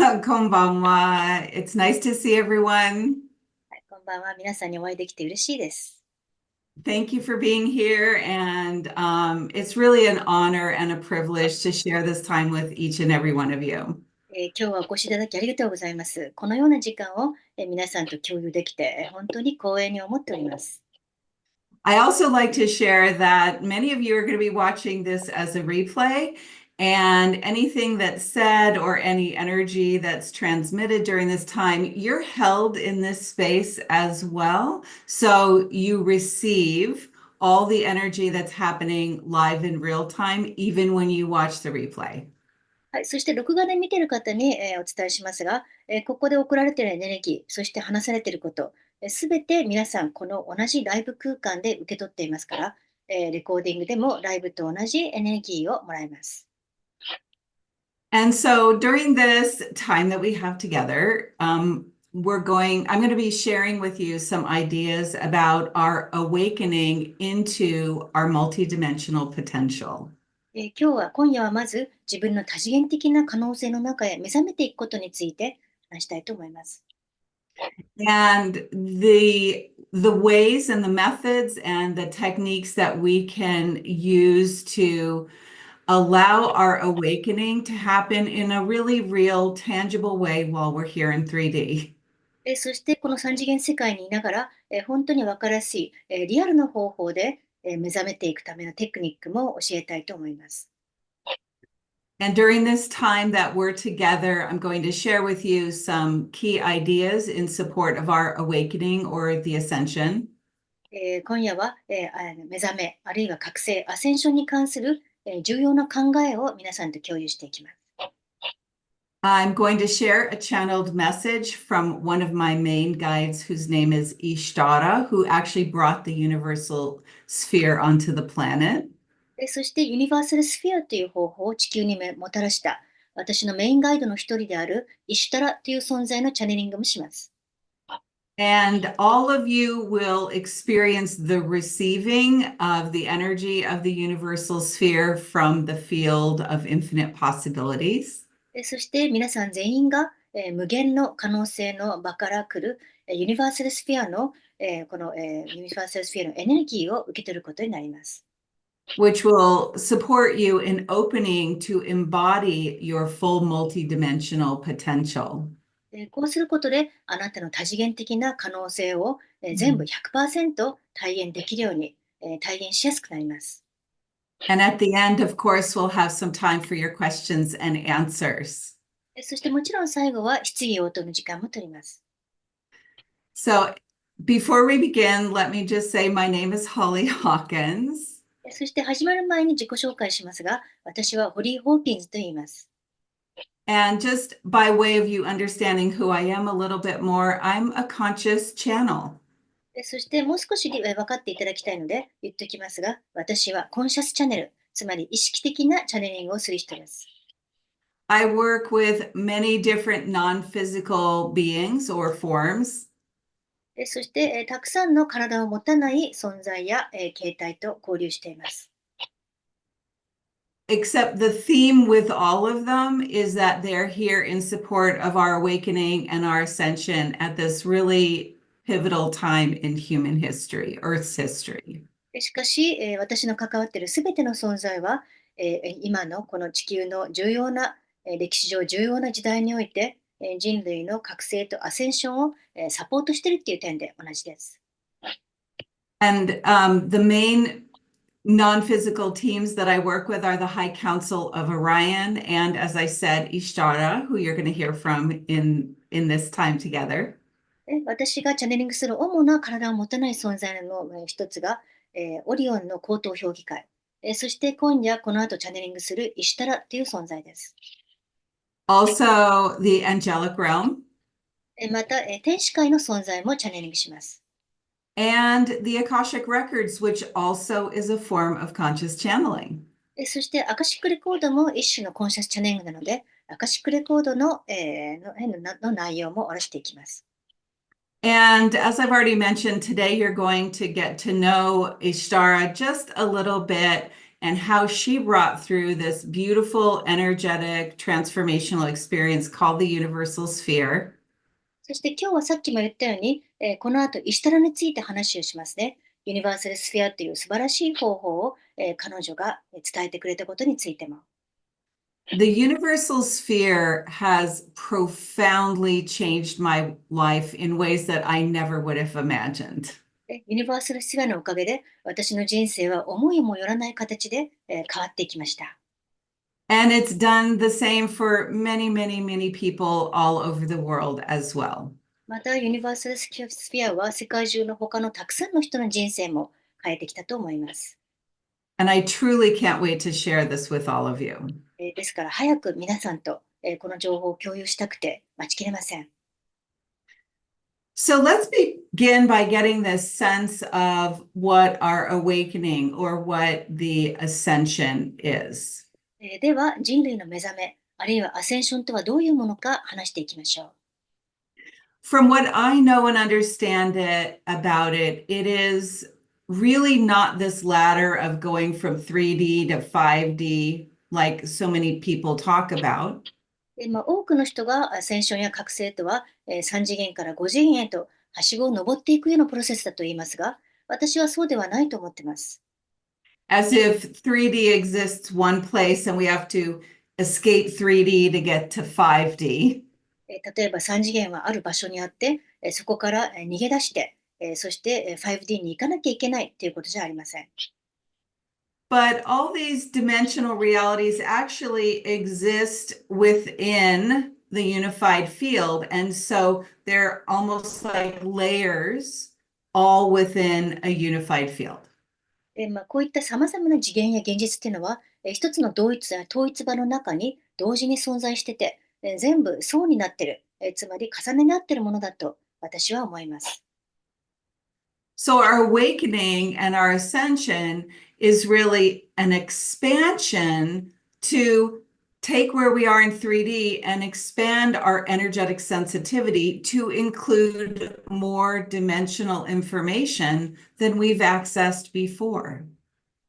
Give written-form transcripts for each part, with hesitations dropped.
こんばんは. It's nice to see everyone. はい、こんばんは。皆さんにお会いできて嬉しいです。Thank you for being here. And it's really an honor and a privilege to share this time with each and every one of you. 今日はお越しいただきありがとうございます。このような時間を、皆さんと共有できて、本当に光栄に思っております。I also like to share that many of you are going to be watching this as a replay, and anything that's said or any energy that's transmitted during this time, you're held in this space as well. So you receive all the energy that's happening live in real time, even when you watch the replay. はい、そして録画で見ている方に、お伝えしますが、ここで送られているエネルギー、そして話されていること、すべて皆さんこの同じライブ空間で受け取っていますから、レコーディングでもライブと同じエネルギーをもらえます。And so during this time that we have together, I'm going to be sharing with you some ideas about our awakening into our multidimensional potential. 今夜はまず自分の多次元的な可能性の中へ目覚めていくことについて話したいと思います。And the ways and the methods and the techniques that we can use to allow our awakening to happen in a really real, tangible way while we're here in 3D. そしてこの三次元世界にいながら、本当に分かりやすい、リアルな方法で、目覚めていくためのテクニックも教えたいと思います。And during this time that we're together, I'm going to share with you some key ideas in support of our awakening or the ascension. 今夜は、目覚め、あるいは覚醒、アセンションに関する、重要な考えを皆さんと共有していきます。I'm going to share a channeled message from one of my main guides, whose name is Ishtara, who actually brought the universal sphere onto the planet. そしてユニバーサルスフィアという方法を地球にもたらした私のメインガイドの一人であるイシュタラという存在のチャネリングもします。And all of you will experience the receiving of the energy of the universal sphere from the field of infinite possibilities. そして皆さん全員が、無限の可能性の場から来る、ユニバーサルスフィアの、この、ユニバーサルスフィアのエネルギーを受け取ることになります。Which will support you in opening to embody your full multidimensional potential. こうすることであなたの多次元的な可能性を、全部 100% 体現できるように、体現しやすくなります。And at the end, of course, we'll have some time for your questions and answers. そしてもちろん最後は質疑応答の時間も取ります。So before we begin, let me just say my name is Holly Hawkins. そして始まる前に自己紹介しますが、私はホリー・ホーキンズと言います。And just by way of you understanding who I am a little bit more, I'm a conscious channel. そしてもう少し分かっていただきたいので言っておきますが、私はコンシャスチャネル、つまり意識的なチャネリングをする人です。I work with many different non-physical beings or forms. そしてたくさんの体を持たない存在や形態と交流しています。Except the theme with all of them is that they're here in support of our awakening and our ascension at this really pivotal time in human history, Earth's history. しかし、私の関わっているすべての存在は、今のこの地球の重要な、歴史上重要な時代において、人類の覚醒とアセンションを、サポートしているという点で同じです。And the main non-physical teams that I work with are the High Council of Orion and, as I said, Ishtara, who you're going to hear from in this time together. 私がチャネリングする主な体を持たない存在の一つが、オリオンの高等評議会、そして今夜この後チャネリングするイシュタラという存在です。Also, the angelic realm. また、天使界の存在もチャネリングします。And the Akashic Records, which also is a form of conscious channeling. そしてアカシックレコードも一種のコンシャスチャネリングなので、アカシックレコードの、の内容も下ろしていきます。And as I've already mentioned, today you're going to get to know Ishtara just a little bit and how she brought through this beautiful, energetic, transformational experience called the Universal Sphere. そして今日はさっきも言ったように、この後、イシュタラについて話をしますね。ユニバーサルスフィアという素晴らしい方法を、彼女が伝えてくれたことについても。The universal sphere has profoundly changed my life in ways that I never would have imagined. ユニバーサルスフィアのおかげで、私の人生は思いもよらない形で、変わっていきました。And it's done the same for many, many, many people all over the world as well. また、ユニバーサルスフィアは世界中の他のたくさんの人の人生も変えてきたと思います。And I truly can't wait to share this with all of you. ですから、早く皆さんと、この情報を共有したくて待ちきれません。So let's begin by getting this sense of what our awakening or what the ascension is. では、人類の目覚め、あるいはアセンションとはどういうものか話していきましょう。From what I know and understand about it, it is really not this ladder of going from 3D to 5D like so many people talk about. 多くの人がアセンションや覚醒とは、3次元から5次元へとはしごを登っていくようなプロセスだと言いますが、私はそうではないと思っています。As if 3D exists one place and we have to escape 3D to get to 5D. 例えば3次元はある場所にあって、そこから逃げ出して、そして 5D に行かなきゃいけないということじゃありません。But all these dimensional realities actually exist within the unified field. And so they're almost like layers all within a unified field. こういったさまざまな次元や現実っていうのは、一つの統一場の中に同時に存在してて、全部層になってる、つまり重ねになってるものだと私は思います。So our awakening and our ascension is really an expansion to take where we are in 3D and expand our energetic sensitivity to include more dimensional information than we've accessed before.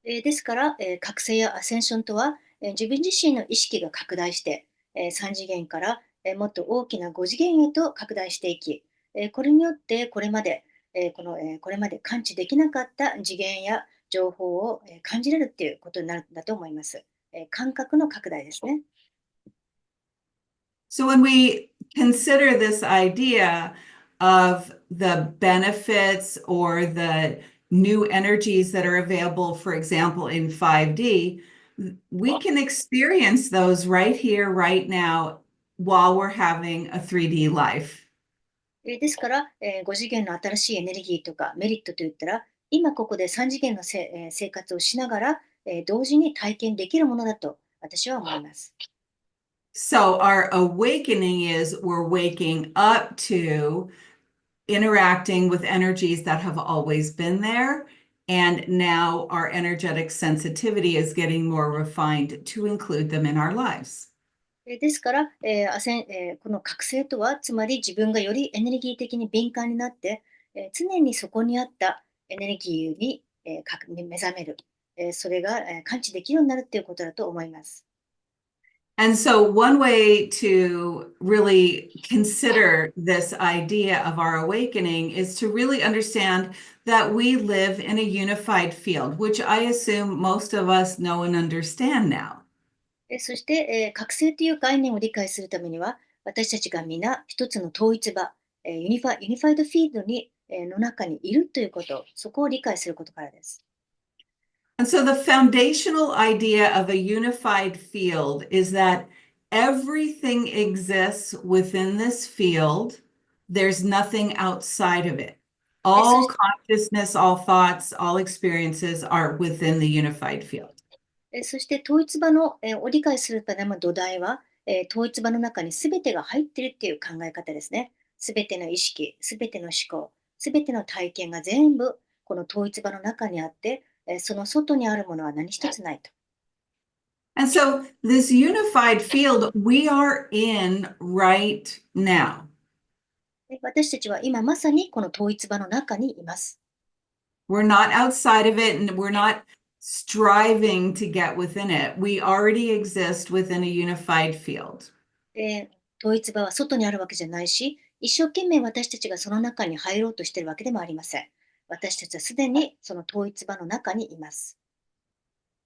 ですから、覚醒やアセンションとは、自分自身の意識が拡大して、3次元から、もっと大きな5次元へと拡大していき、これによってこれまで、これまで感知できなかった次元や情報を、感じれるっていうことになるんだと思います。感覚の拡大ですね。So when we consider this idea of the benefits or the new energies that are available, for example, in 5D, we can experience those right here, right now, while we're having a 3D life. ですから、5次元の新しいエネルギーとかメリットといったら、今ここで3次元の生活をしながら、同時に体験できるものだと私は思います。So our awakening is we're waking up to interacting with energies that have always been there. And now our energetic sensitivity is getting more refined to include them in our lives. ですから、この覚醒とは、つまり自分がよりエネルギー的に敏感になって、常にそこにあったエネルギーに、目覚める、それが、感知できるようになるということだと思います。And so one way to really consider this idea of our awakening is to really understand that we live in a unified field, which I assume most of us know and understand now. そして、覚醒という概念を理解するためには、私たちが皆一つの統一場、ユニファイドフィールドに、の中にいるということ、そこを理解することからです。And so the foundational idea of a unified field is that everything exists within this field. There's nothing outside of it. All consciousness, all thoughts, all experiences are within the unified field. そして統一場の、を理解するための土台は、統一場の中に全てが入っているっていう考え方ですね。全ての意識、全ての思考、全ての体験が全部この統一場の中にあって、その外にあるものは何一つないと。And so this unified field we are in right now. 私たちは今まさにこの統一場の中にいます。We're not outside of it and we're not striving to get within it. We already exist within a unified field. 統一場は外にあるわけじゃないし、一生懸命私たちがその中に入ろうとしているわけでもありません。私たちはすでにその統一場の中にいます。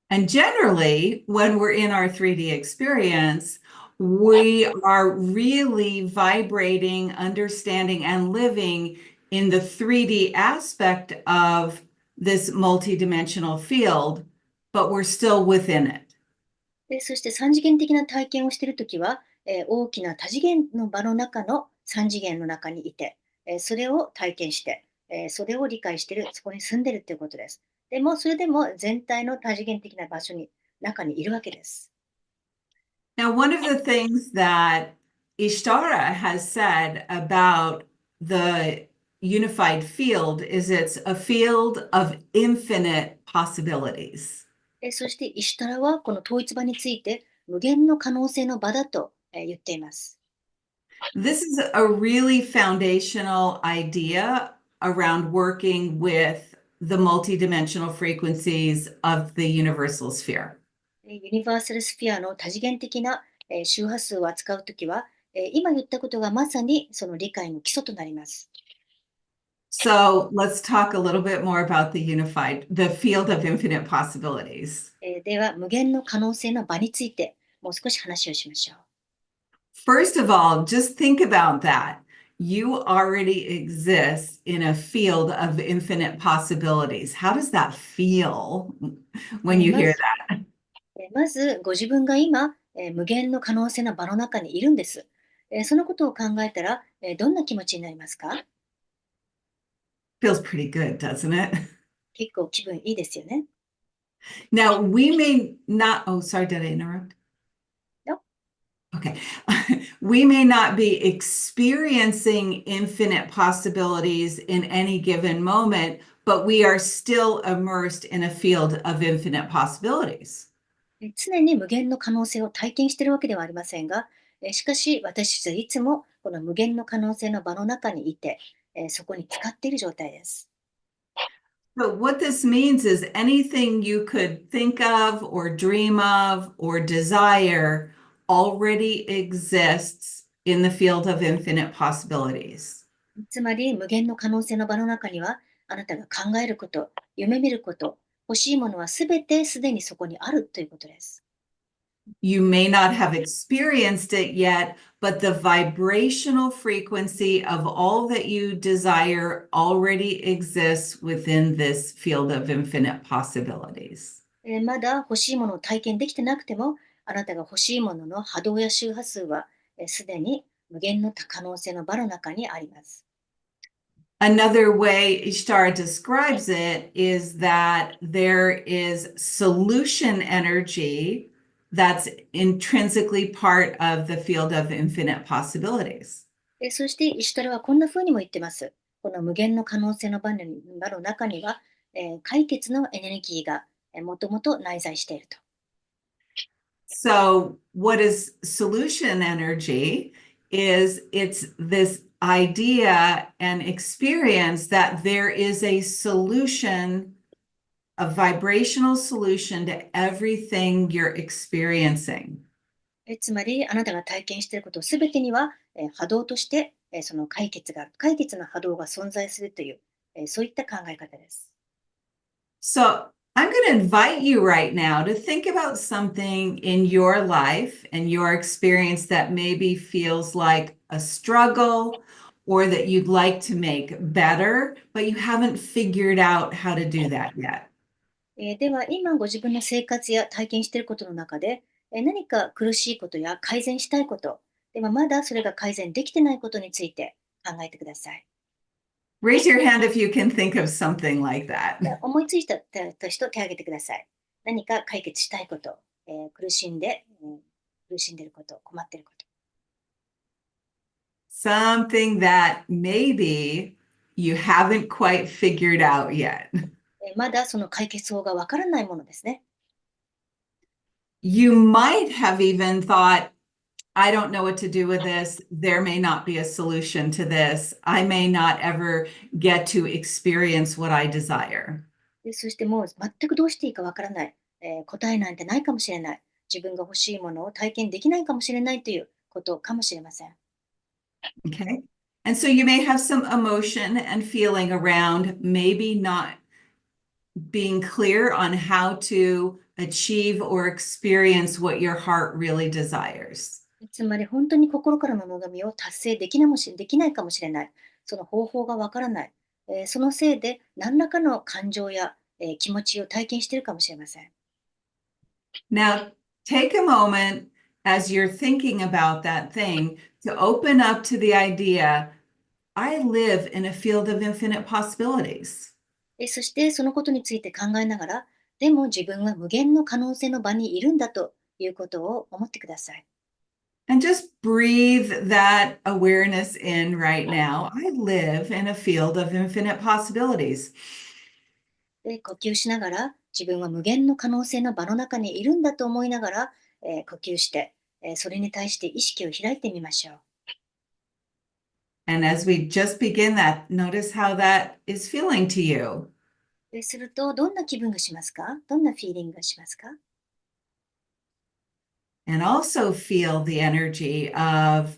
And generally, when we're in our 3D experience, we are really vibrating, understanding, and living in the 3D aspect of this multidimensional field, but we're still within it. そして三次元的な体験をしているときは、大きな多次元の場の中の三次元の中にいて、それを体験して、それを理解している、そこに住んでいるということです。でも、それでも全体の多次元的な場所に、中にいるわけです。Now, one of the things that Ishtara has said about the unified field is it's a field of infinite possibilities. そして、イシュタラはこの統一場について、無限の可能性の場だと、言っています。This is a really foundational idea around working with the multidimensional frequencies of the universal sphere. ユニバーサルスフィアの多次元的な周波数を扱うときは、今言ったことがまさにその理解の基礎となります。So let's talk a little bit more about the field of infinite possibilities. では、無限の可能性の場について、もう少し話をしましょう。First of all, just think about that. You already exist in a field of infinite possibilities. How does that feel when you ま hear ず that? まず、ご自分が今、無限の可能性の場の中にいるんです。そのことを考えたら、どんな気持ちになりますか？ Feels pretty good, doesn't it? 結構気分いいですよね。Now, we may not, oh, sorry, did I interrupt? No. Okay. We may not be experiencing infinite possibilities in any given moment, but we are still immersed in a field of infinite possibilities. 常に無限の可能性を体験しているわけではありませんが、しかし私たちはいつもこの無限の可能性の場の中にいて、そこに使っている状態です。So, what this means is anything you could think of or dream of or desire already exists in the field of infinite possibilities. つまり無限の可能性の場の中には、あなたが考えること、夢見ること、欲しいものはすべてすでにそこにあるということです。You may not have experienced it yet, but the vibrational frequency of all that you desire already exists within this field of infinite possibilities. まだ欲しいものを体験できてなくても、あなたが欲しいものの波動や周波数はすでに無限の可能性の場の中にあります。Another way Ishtar describes it is that there is solution energy that's intrinsically part of the field of infinite possibilities. そして、イシュタルはこんな風にも言ってます。この無限の可能性の場の中には、解決のエネルギーがもともと内在していると。So, what is solution energy? It's this idea and experience that there is a solution, a vibrational solution to everything you're experiencing. つまり、あなたが体験していることすべてには、波動として、その解決がある。解決の波動が存在するという、そういった考え方です。So, I'm going to invite you right now to think about something in your life and your experience that maybe feels like a struggle or that you'd like to make better, but you haven't figured out how to do that yet. では、今ご自分の生活や体験していることの中で、何か苦しいことや改善したいこと、でもまだそれが改善できてないことについて考えてください。Raise your hand if you can think of something like that. 思いついた人、手を挙げてください。何か解決したいこと、苦しんでいること、困っていること。Something that maybe you haven't quite figured out yet. まだその解決法がわからないものですね。You might have even thought, I don't know what to do with this. There may not be a solution to this. I may not ever get to experience what I desire. そしてもう全くどうしていいかわからない、答えなんてないかもしれない、自分が欲しいものを体験できないかもしれないということかもしれません。Okay. And so you may have some emotion and feeling around maybe not being clear on how to achieve or experience what your heart really desires. つまり本当に心からの望みを達成できないかもしれない。その方法がわからない。そのせいで何らかの感情や、気持ちを体験しているかもしれません。Now, take a moment as you're thinking about that thing to open up to the idea, I live in a field of infinite possibilities. そしてそのことについて考えながら、でも自分は無限の可能性の場にいるんだということを思ってください。And just breathe that awareness in right now. I live in a field of infinite possibilities. で、呼吸しながら、自分は無限の可能性の場の中にいるんだと思いながら、呼吸して、それに対して意識を開いてみましょう。And as we just begin that, notice how that is feeling to you. すると、どんな気分がしますか？どんなフィーリングがしますか？ And also feel the energy of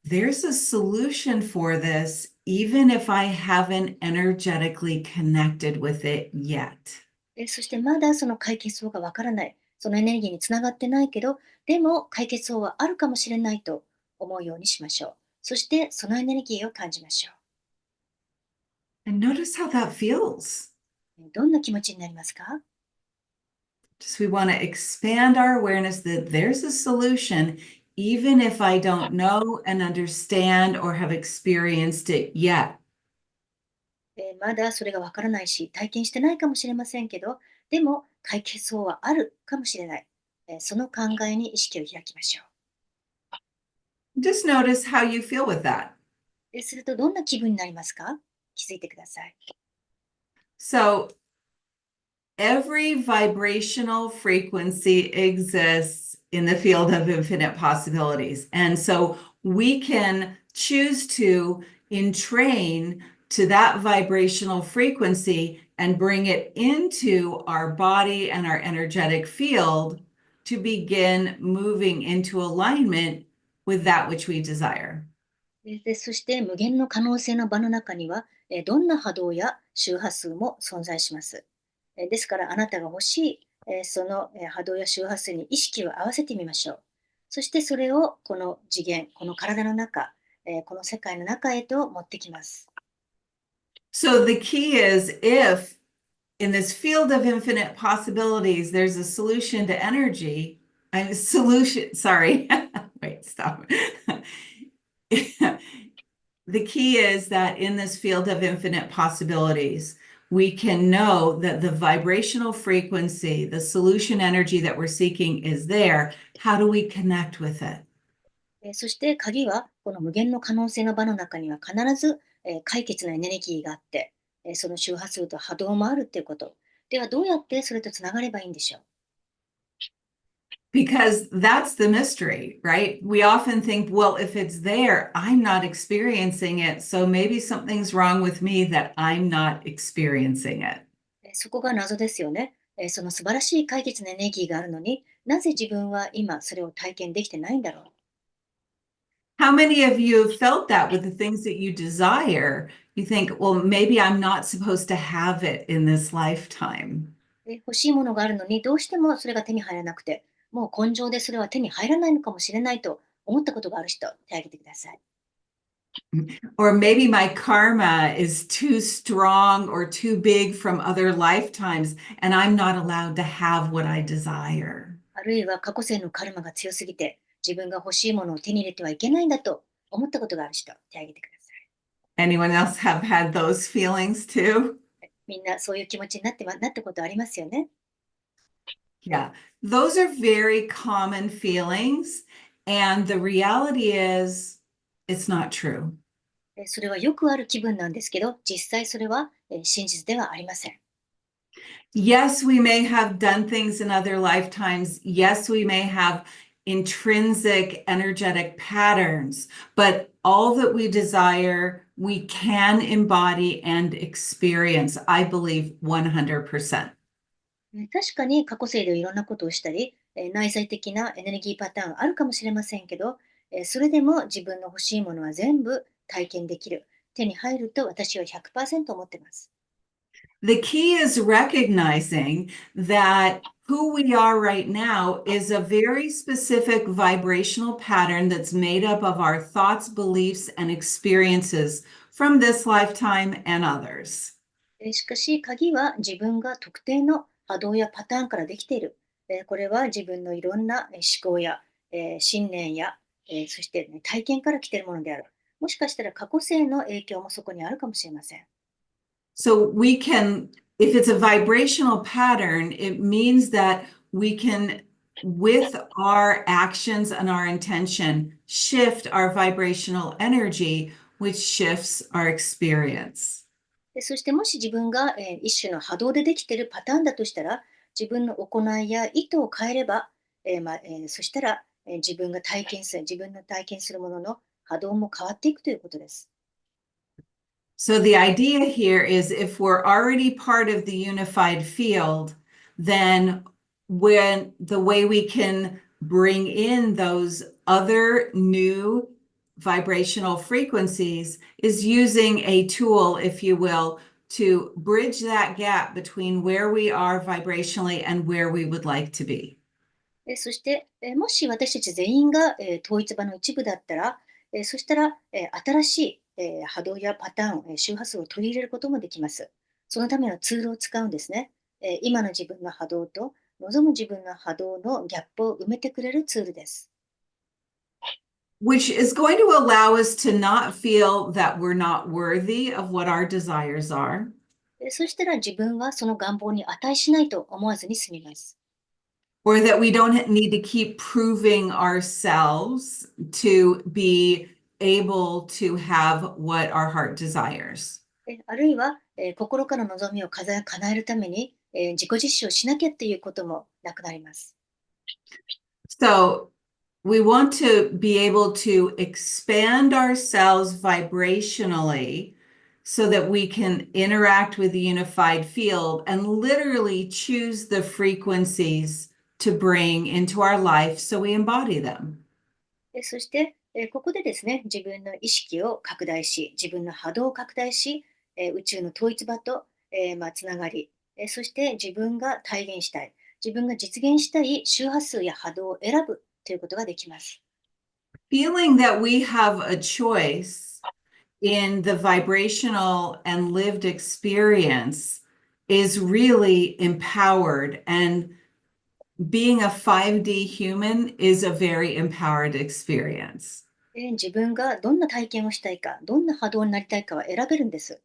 there's a solution for this, even if I haven't energetically connected with it yet. そしてまだその解決法がわからない。そのエネルギーにつながってないけど、でも解決法はあるかもしれないと思うようにしましょう。そしてそのエネルギーを感じましょ And notice how that feels. う。どんな気持ちになりますか？ Just we want to expand our awareness that there's a solution, even if I don't know and understand or have experienced it yet. まだそれがわからないし、体験してないかもしれませんけど、でも解決法はあるかもしれない。その考えに意識を開きましょ Just notice how you feel with that. う。するとどんな気分になりますか？気づいてください。So every vibrational frequency exists in the field of infinite possibilities. And so we can choose to entrain to that vibrational frequency and bring it into our body and our energetic field to begin moving into alignment with that which we desire. そして無限の可能性の場の中には、どんな波動や周波数も存在します。ですからあなたが欲しい、その波動や周波数に意識を合わせてみましょう。そしてそれをこの次元、この体の中、この世界の中へと持ってきます。So the key is if in this field of infinite possibilities, there's a solution to energy. A solution, sorry. Wait, stop. The key is that in this field of infinite possibilities, we can know that the vibrational frequency, the solution energy that we're seeking is there. How do we connect with it? そして鍵はこの無限の可能性の場の中には必ず、解決のエネルギーがあって、その周波数と波動もあるっていうこと。ではどうやってそれとつながればいいんでしょう？Because that's the mystery, right? We often think, well, if it's there, I'm not experiencing it. So maybe something's wrong with me that I'm not experiencing it. そこが謎ですよね。その素晴らしい解決のエネルギーがあるのになぜ自分は今それを体験できてないんだろう。How many of you have felt that with the things that you desire? You think, well, maybe I'm not supposed to have it in this lifetime. 欲しいものがあるのにどうしてもそれが手に入らなくて、もう根性でそれは手に入らないのかもしれないと思ったことがある人、手を挙げてください。Or maybe my karma is too strong or too big from other lifetimes, and I'm not allowed to have what I desire. あるいは過去世のカルマが強すぎて、自分が欲しいものを手に入れてはいけないんだと思ったことがある人、手を挙げてくださ Anyone else have had those feelings too? い。みんなそういう気持ちになったことありますよね。Yeah, those are very common feelings. And the reality is, it's not true. それはよくある気分なんですけど、実際それは真実ではありません。Yes, we may have done things in other lifetimes. Yes, we may have intrinsic energetic patterns, but all that we desire, we can embody and experience, I believe, 100%. 確かに過去世でいろんなことをしたり、内在的なエネルギーパターンあるかもしれませんけど、それでも自分の欲しいものは全部体験できる、手に入ると私は100%思ってます。The key is recognizing that who we are right now is a very specific vibrational pattern that's made up of our thoughts, beliefs, and experiences from this lifetime and others. しかし、鍵は自分が特定の波動やパターンからできている。これは自分のいろんな思考や信念や、そして、ね、体験から来ているものである。もしかしたら過去世の影響もそこにあるかもしれません。So we can, if it's a vibrational pattern, it means that we can, with our actions and our intention, shift our vibrational energy, which shifts our experience. そしてもし自分が、一種の波動でできているパターンだとしたら、自分の行いや意図を変えれば、そしたら、自分が体験する、自分の体験するものの波動も変わっていくということです。So the idea here is if we're already part of the unified field, then when the way we can bring in those other new vibrational frequencies is using a tool, if you will, to bridge that gap between where we are vibrationally and where we would like to be. そして、もし私たち全員が、統一場の一部だったら、そしたら、新しい、波動やパターン、周波数を取り入れることもできます。そのためのツールを使うんですね。今の自分の波動と望む自分の波動のギャップを埋めてくれるツールです。Which is going to allow us to not feel that we're not worthy of what our desires are. そしたら自分はその願望に値しないと思わずに済みます。Or that we don't need to keep proving ourselves to be able to have what our heart desires. あるいは、心からの望みを叶えるために、自己実証しなきゃっていうこともなくなります。So we want to be able to expand ourselves vibrationally so that we can interact with the unified field and literally choose the frequencies to bring into our life so we embody them. そして、ここでですね、自分の意識を拡大し、自分の波動を拡大し、宇宙の統一場と、つながり、そして自分が体現したい、自分が実現したい周波数や波動を選ぶということができます。Feeling that we have a choice in the vibrational and lived experience is really empowered. And being a 5D human is a very empowered experience. 自分がどんな体験をしたいか、どんな波動になりたいかは選べるんです。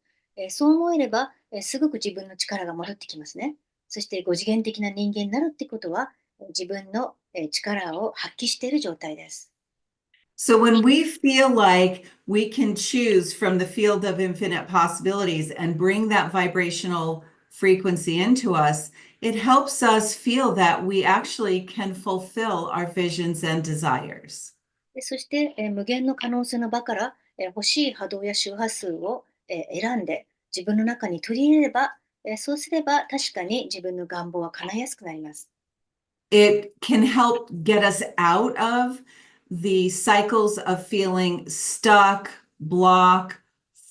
そう思えれば、すごく自分の力が戻ってきますね。そして5次元的な人間になるってことは、自分の力を発揮している状態です。So when we feel like we can choose from the field of infinite possibilities and bring that vibrational frequency into us, it helps us feel that we actually can fulfill our visions and desires. そして、無限の可能性の場から、欲しい波動や周波数を、選んで自分の中に取り入れれば、そうすれば確かに自分の願望は叶いやすくなります。It can help get us out of the cycles of feeling stuck, blocked,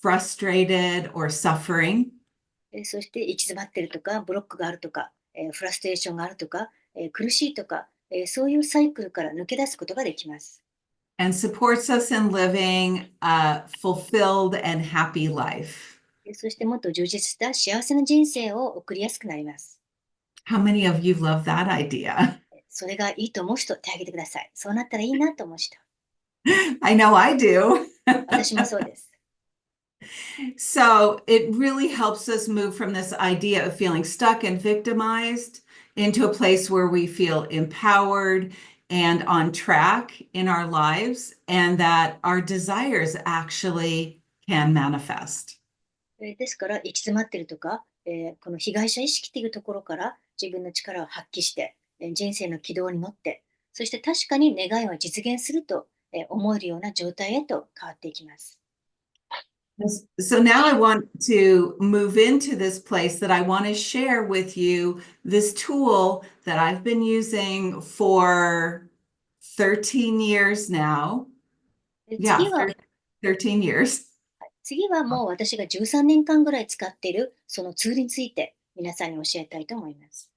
frustrated, or suffering. そして行き詰まってるとか、ブロックがあるとか、フラストレーションがあるとか、苦しいとか、そういうサイクルから抜け出すことができます。And supports us in living a fulfilled and happy life. そしてもっと充実した幸せな人生を送りやすくなります。How many of you love that idea? それがいいと思う人、手を挙げてください。そうなったらいいなと思う人。I know I do. 私もそうです。So it really helps us move from this idea of feeling stuck and victimized into a place where we feel empowered and on track in our lives, and that our desires actually can manifest. ですから、行き詰まってるとか、この被害者意識っていうところから自分の力を発揮して、人生の軌道に乗って、そして確かに願いは実現すると、思えるような状態へと変わっていきます。So now I want to move into this place that I want to share with you this tool that I've been using for 13 years now. Yeah, 13 years. 次はもう私が13年間ぐらい使っているそのツールについて皆さんに教えたいと思います。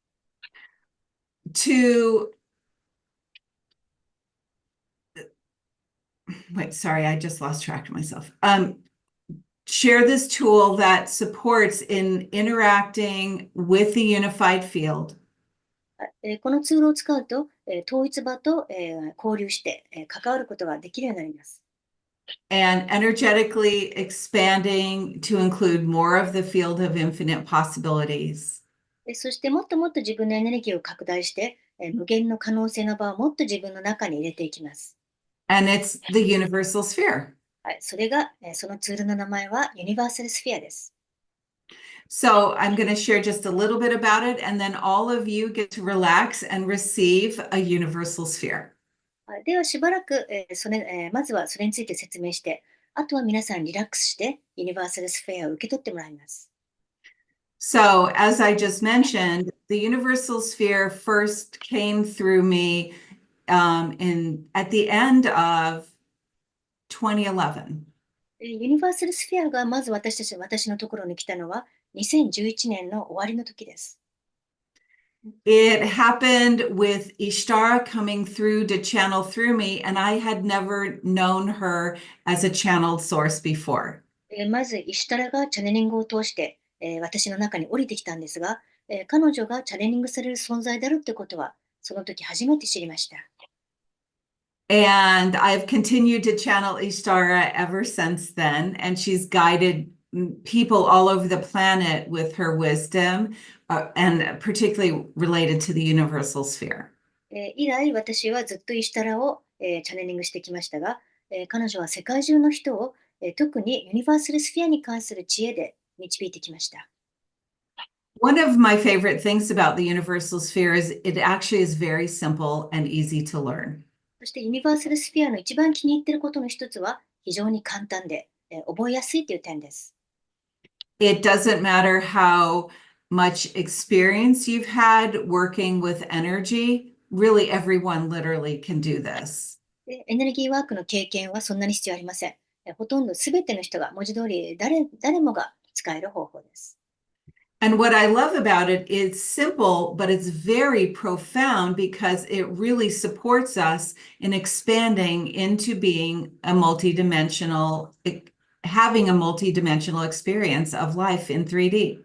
Wait, sorry, I just lost track of myself. Share this tool that supports in interacting with the unified field このツールを使うと、統一場と、交流して、関わることができるようになります。and energetically expanding to include more of the field of infinite possibilities. そしてもっともっと自分のエネルギーを拡大して、無限の可能性の場をもっと自分の中に入れていきます。And it's the universal sphere. はい、それが、そのツールの名前はユニバーサルスフィアです。So I'm going to share just a little bit about it, and then all of you get to relax and receive a universal sphere. ではしばらく、まずはそれについて説明して、あとは皆さんリラックスしてユニバーサルスフィアを受け取ってもらいます。So as I just mentioned, the universal sphere first came through me at the end of 2011. ユニバーサルスフィアがまず私のところに来たのは2011年の終わりの時です。It happened with Ishtara coming through to channel through me, and I had never known her as a channeled source before. まず、イシュタラがチャネリングを通して、私の中に降りてきたんですが、彼女がチャネリングされる存在であるということは、その時初めて知りました。And I've continued to channel Ishtara ever since then, and she's guided people all over the planet with her wisdom, and particularly related to the universal sphere. 以来、私はずっとイシュタラを、チャネリングしてきましたが、彼女は世界中の人を、特にユニバーサルスフィアに関する知恵で導いてきました。One of my favorite things about the universal sphere is it actually is very simple and easy to learn. そしてユニバーサルスフィアの一番気に入っていることの一つは非常に簡単で、覚えやすいという点です。It doesn't matter how much experience you've had working with energy. Really, everyone literally can do this. でエネルギーワークの経験はそんなに必要ありません。ほとんどすべての人が文字通り誰もが使える方法です。And what I love about it is simple, but it's very profound because it really supports us in expanding into being a multidimensional, having a multidimensional experience of life in 3D.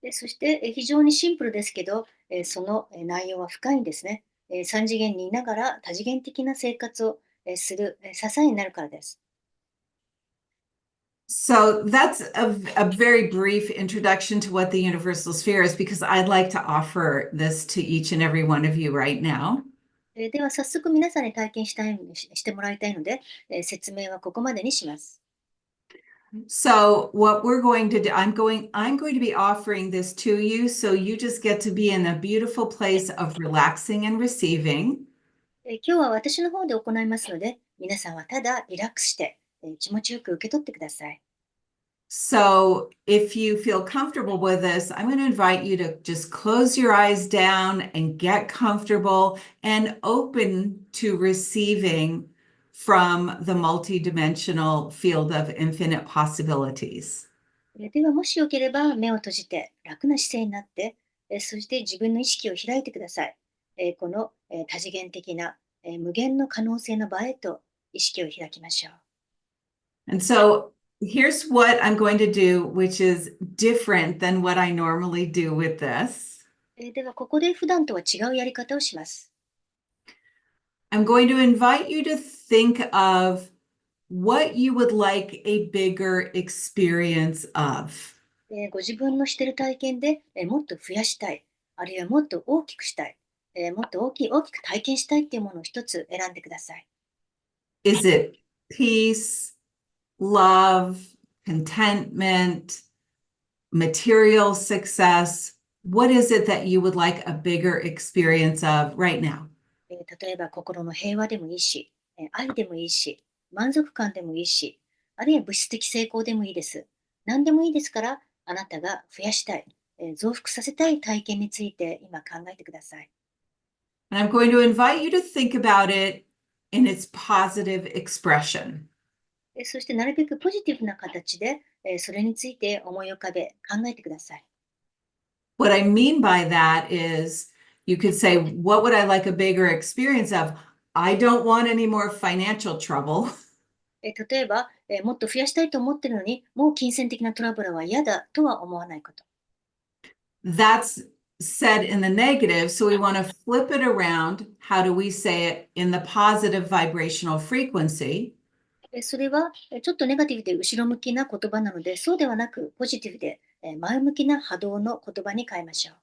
でそして非常にシンプルですけど、その内容は深いんですね。3次元にいながら多次元的な生活をする支えになるからです。So that's a very brief introduction to what the universal sphere is, because I'd like to offer this to each and every one of you right now. では早速皆さんに体験してもらいたいので、説明はここまでにします。So what we're going to do, I'm going to be offering this to you, so you just get to be in a beautiful place of relaxing and receiving. 今日は私の方で行いますので、皆さんはただリラックスして、気持ちよく受け取ってください。So if you feel comfortable with this, I'm going to invite you to just close your eyes down and get comfortable and open to receiving from the multidimensional field of infinite possibilities. ではもしよければ目を閉じて楽な姿勢になって、そして自分の意識を開いてください。この、多次元的な、無限の可能性の場へと意識を開きましょう。And so here's what I'm going to do, which is different than what I normally do with this. ではここで普段とは違うやり方をします。I'm going to invite you to think of what you would like a bigger experience of. ご自分のしている体験で、もっと増やしたい、あるいはもっと大きくしたい、もっと大きく体験したいっていうものを一つ選んでください。Is it peace, love, contentment, material success? What is it that you would like a bigger experience of right now? 例えば心の平和でもいいし、愛でもいいし、満足感でもいいし、あるいは物質的成功でもいいです。何でもいいですから、あなたが増やしたい、増幅させたい体験について今考えてください。And I'm going to invite you to think about it in its positive expression. そしてなるべくポジティブな形で、それについて思い浮かべ、考えてください。What I mean by that is you could say, what would I like a bigger experience of? I don't want any more financial trouble. 例えば、もっと増やしたいと思ってるのに、もう金銭的なトラブルは嫌だとは思わないこと。That's said in the negative. So we want to flip it around. How do we say it in the positive vibrational frequency? それは、ちょっとネガティブで後ろ向きな言葉なので、そうではなく、ポジティブで、前向きな波動の言葉に変えましょう。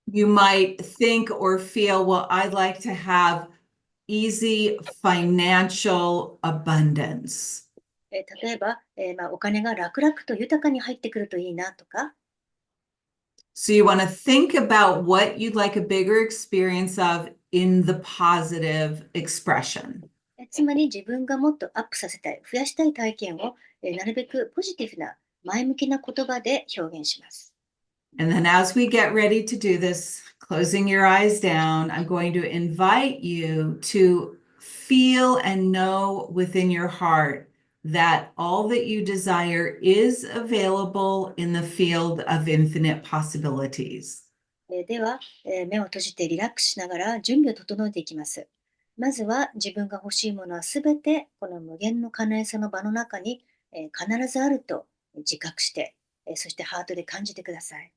You might think or feel, well, I'd like to have easy financial abundance. 例えば、お金が楽々と豊かに入ってくるといいなとか、So you want to think about what you'd like a bigger experience of in the positive expression. つまり自分がもっとアップさせたい、増やしたい体験を、なるべくポジティブな前向きな言葉で表現します。And then as we get ready to do this, closing your eyes down, I'm going to invite you to feel and know within your heart that all that you desire is available in the field of infinite possibilities. では、目を閉じてリラックスしながら準備を整えていきます。まずは自分が欲しいものはすべてこの無限の可能性の場の中に、必ずあると自覚して、そしてハートで感じてください。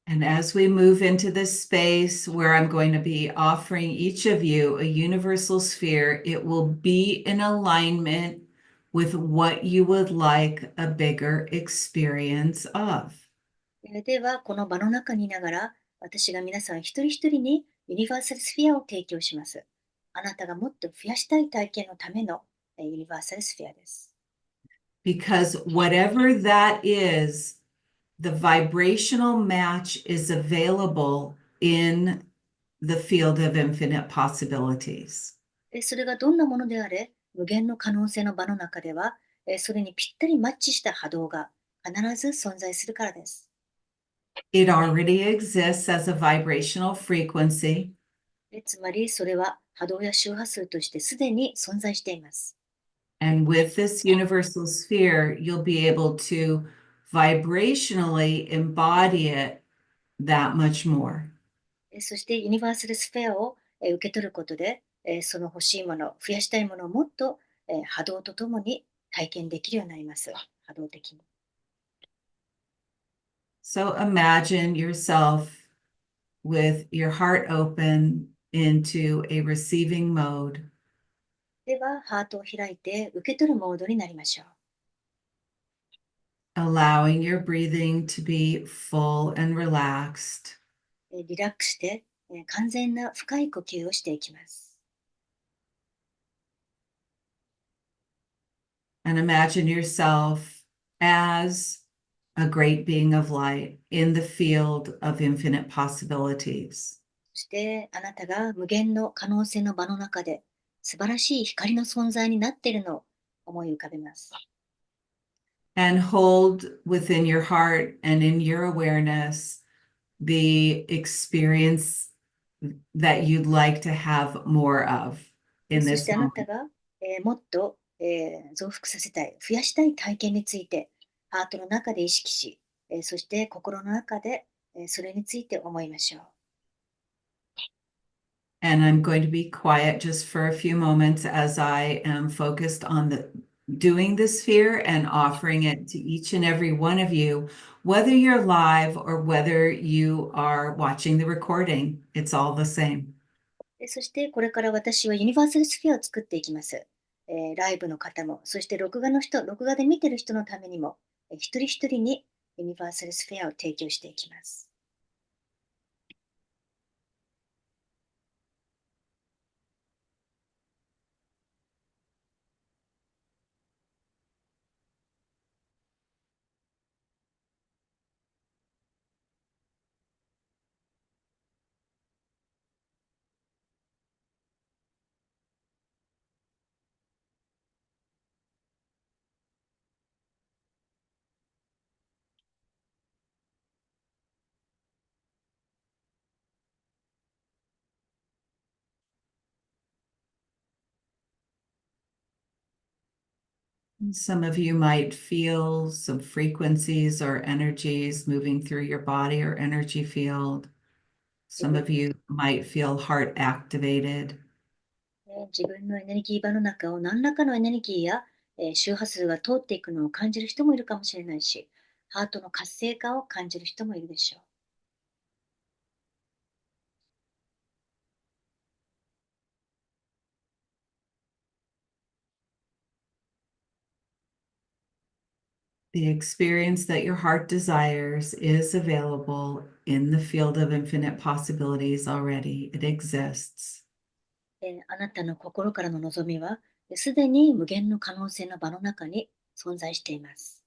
And as we move into this space where I'm going to be offering each of you a universal sphere, it will be in alignment with what you would like a bigger experience of. では、この場の中にいながら、私が皆さん一人一人にユニバーサルスフィアを提供します。あなたがもっと増やしたい体験のためのユニバーサルスフィアです。Because whatever that is, the vibrational match is available in the field of infinite possibilities. それがどんなものであれ、無限の可能性の場の中では、それにぴったりマッチした波動が必ず存在するからです。It already exists as a vibrational frequency. つまり、それは波動や周波数としてすでに存在しています。And with this universal sphere, you'll be able to vibrationally embody it that much more. そして、ユニバーサルスフェアを受け取ることで、その欲しいもの、増やしたいものをもっと波動とともに体験できるようになります。波動的に。So imagine yourself with your heart open into a receiving mode. では、ハートを開いて受け取るモードになりましょう。Allowing your breathing to be full and relaxed. リラックスして、完全な深い呼吸をしていきます。And imagine yourself as a great being of light in the field of infinite possibilities. そして、あなたが無限の可能性の場の中で素晴らしい光の存在になっているのを思い浮かべます。And hold within your heart and in your awareness the experience that you'd like to have more of in そし this てあなた moment. が、もっと、増幅させたい、増やしたい体験について、ハートの中で意識し、そして心の中で、それについて思いましょう。And I'm going to be quiet just for a few moments as I am focused on doing the sphere and offering it to each and every one of you, whether you're live or whether you are watching the recording, it's all the same. そしてこれから私はユニバーサルスフィアを作っていきます。ライブの方も、そして録画の人、録画で見てる人のためにも、一人一人にユニバーサルスフィアを提供していきます。Some of you might feel some frequencies or energies moving through your body or energy field. 自 Some 分 of you might feel heart activated. 自分のエネルギー場の中を何らかのエネルギーや、周波数が通っていくのを感じる人もいるかもしれないし、ハートの活性化を感じる人もいるでしょう。The experience that your heart desires is available in the field of infinite possibilities already. It exists. あなたの心からの望みは、すでに無限の可能性の場の中に存在しています。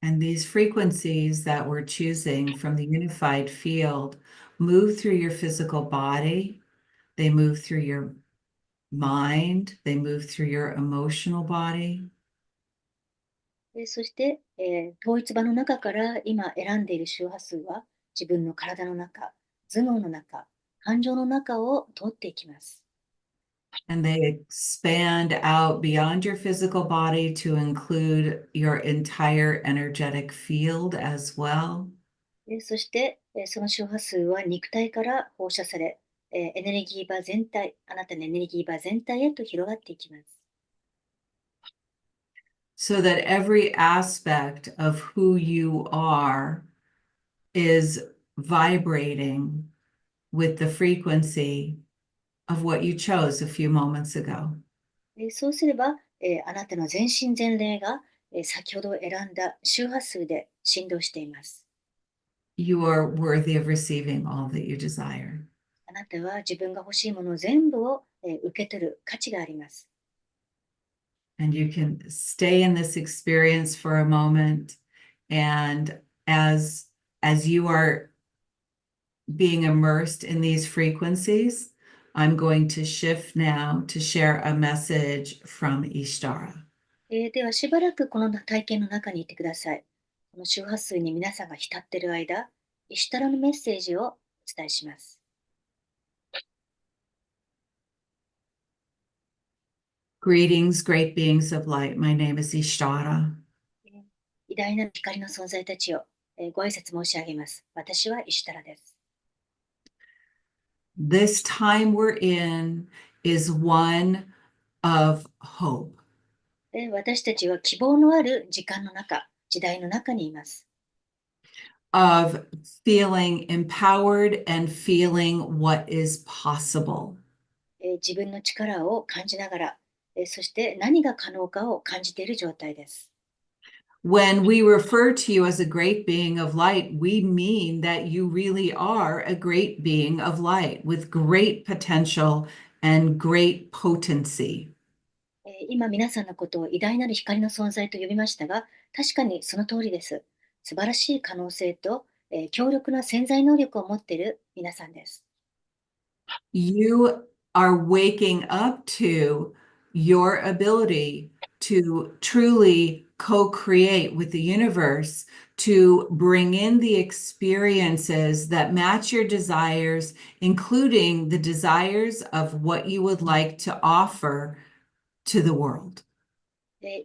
And these frequencies that we're choosing from the unified field move through your physical body, they move through your mind, they move through your emotional body. そして、統一場の中から今選んでいる周波数は、自分の体の中、頭脳の中、感情の中を通っていきます。And they expand out beyond your physical body to include your entire energetic field as well. そして、その周波数は肉体から放射され、エネルギー場全体、あなたのエネルギー場全体へと広がっていきます。So that every aspect of who you are is vibrating with the frequency of what you chose a few moments ago. そうすれば、あなたの全身全霊が、先ほど選んだ周波数で振動しています。You are worthy of receiving all that you desire. あなたは自分が欲しいもの全部を、受け取る価値があります。And you can stay in this experience for a moment. And as you are being immersed in these frequencies, I'm going to shift now to share a message from Ishtara. ではしばらくこの体験の中にいてください。この周波数に皆さんが浸っている間、イシュタラのメッセージをお伝えします。Greetings, great beings of light. My name is Ishtara. 偉大なる光の存在たちを、ご挨拶申し上げます。私はイシュタラです。This time we're in is one of hope, 私たちは希望のある時間の中、時代の中にいます。of feeling empowered and feeling what is possible. 自分の力を感じながら、そして何が可能かを感じている状態です。When we refer to you as a great being of light, we mean that you really are a great being of light with great potential and great potency. 今皆さんのことを偉大なる光の存在と呼びましたが、確かにその通りです。素晴らしい可能性と、強力な潜在能力を持っている皆さんです。You are waking up to your ability to truly co-create with the universe, to bring in the experiences that match your desires, including the desires of what you would like to offer to the world.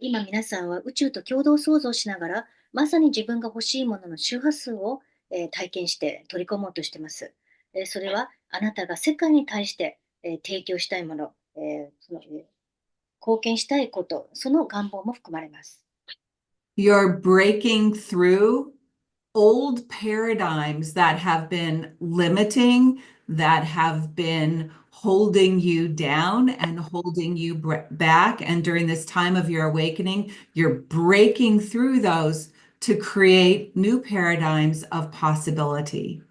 今皆さんは宇宙と共同創造しながら、まさに自分が欲しいものの周波数を、体験して取り込もうとしています。それはあなたが世界に対して、提供したいもの、貢献したいこと、その願望も含まれます。You're breaking through old paradigms that have been limiting, that have been holding you down and holding you back. And during this time of your awakening, you're breaking through those to create new paradigms of possibility.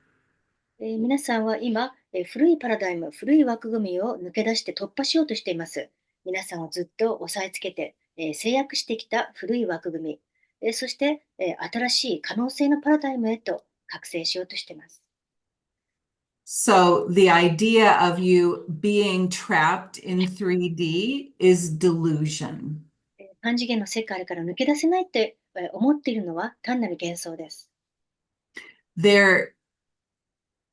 皆さんは今、古いパラダイム、古い枠組みを抜け出して突破しようとしています。皆さんをずっと押さえつけて、制約してきた古い枠組み、そして、新しい可能性のパラダイムへと覚醒しようとしています。So the idea of you being trapped in 3D is delusion. 3次元の世界から抜け出せないって思っているのは単なる幻想です。There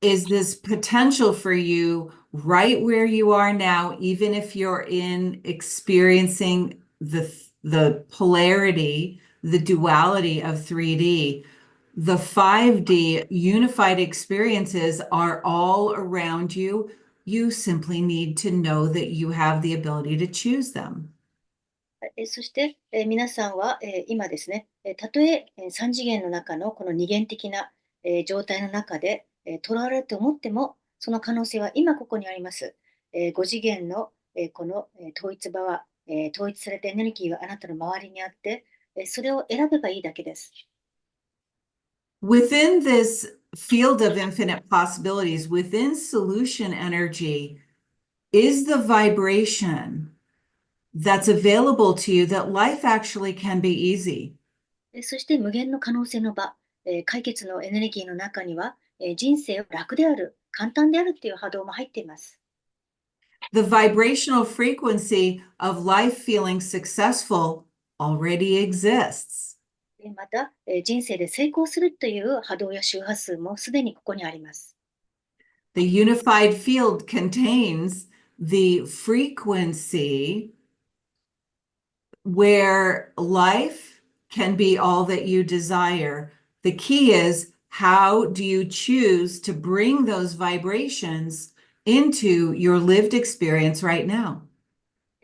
is this potential for you right where you are now, even if you're in experiencing the polarity, the duality of 3D. The 5D unified experiences are all around you. You simply need to know that you have the ability to choose them. そして、皆さんは、今ですね、たとえ3次元の中のこの二元的な、状態の中で、囚われると思っても、その可能性は今ここにあります。5次元の、この、統一場は、統一されたエネルギーがあなたの周りにあって、それを選べばいいだけです。Within this field of infinite possibilities, within solution energy, is the vibration that's available to you that life actually can be easy. そして無限の可能性の場、解決のエネルギーの中には、人生を楽である、簡単であるという波動も入っています。The vibrational frequency of life feeling successful already exists. また、人生で成功するという波動や周波数もすでにここにあります。The unified field contains the frequency where life can be all that you desire. The key is, how do you choose to bring those vibrations into your lived experience right now?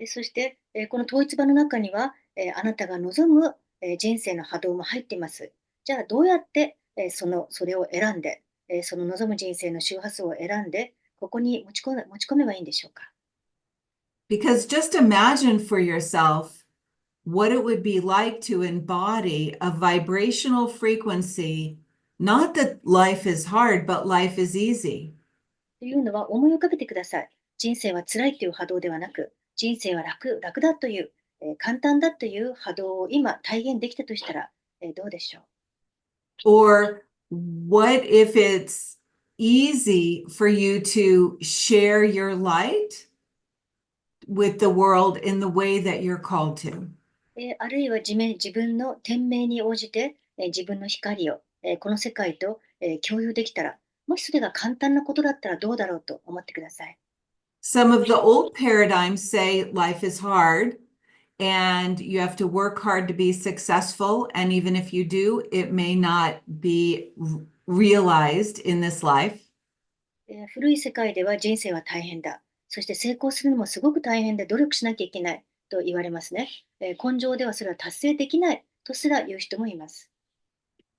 そして、この統一場の中には、あなたが望む、人生の波動も入っています。じゃあどうやって、それを選んで、その望む人生の周波数を選んで、ここに持ち込めばいいんでしょうか。Because just imagine for yourself what it would be like to embody a vibrational frequency, not that life is hard, but life is easy. というのは思い浮かべてください。人生は辛いという波動ではなく、人生は楽だという、簡単だという波動を今体現できたとしたら、どうでしょう。Or what if it's easy for you to share your light with the world in the way that you're called to? あるいは自分の天命に応じて、自分の光を、この世界と、共有できたら、もしそれが簡単なことだったらどうだろうと思ってください。Some of the old paradigms say life is hard and you have to work hard to be successful. And even if you do, it may not be realized in this life. 古い世界では人生は大変だ。そして成功するのもすごく大変で努力しなきゃいけないと言われますね。根性ではそれは達成できないとすら言う人もいます。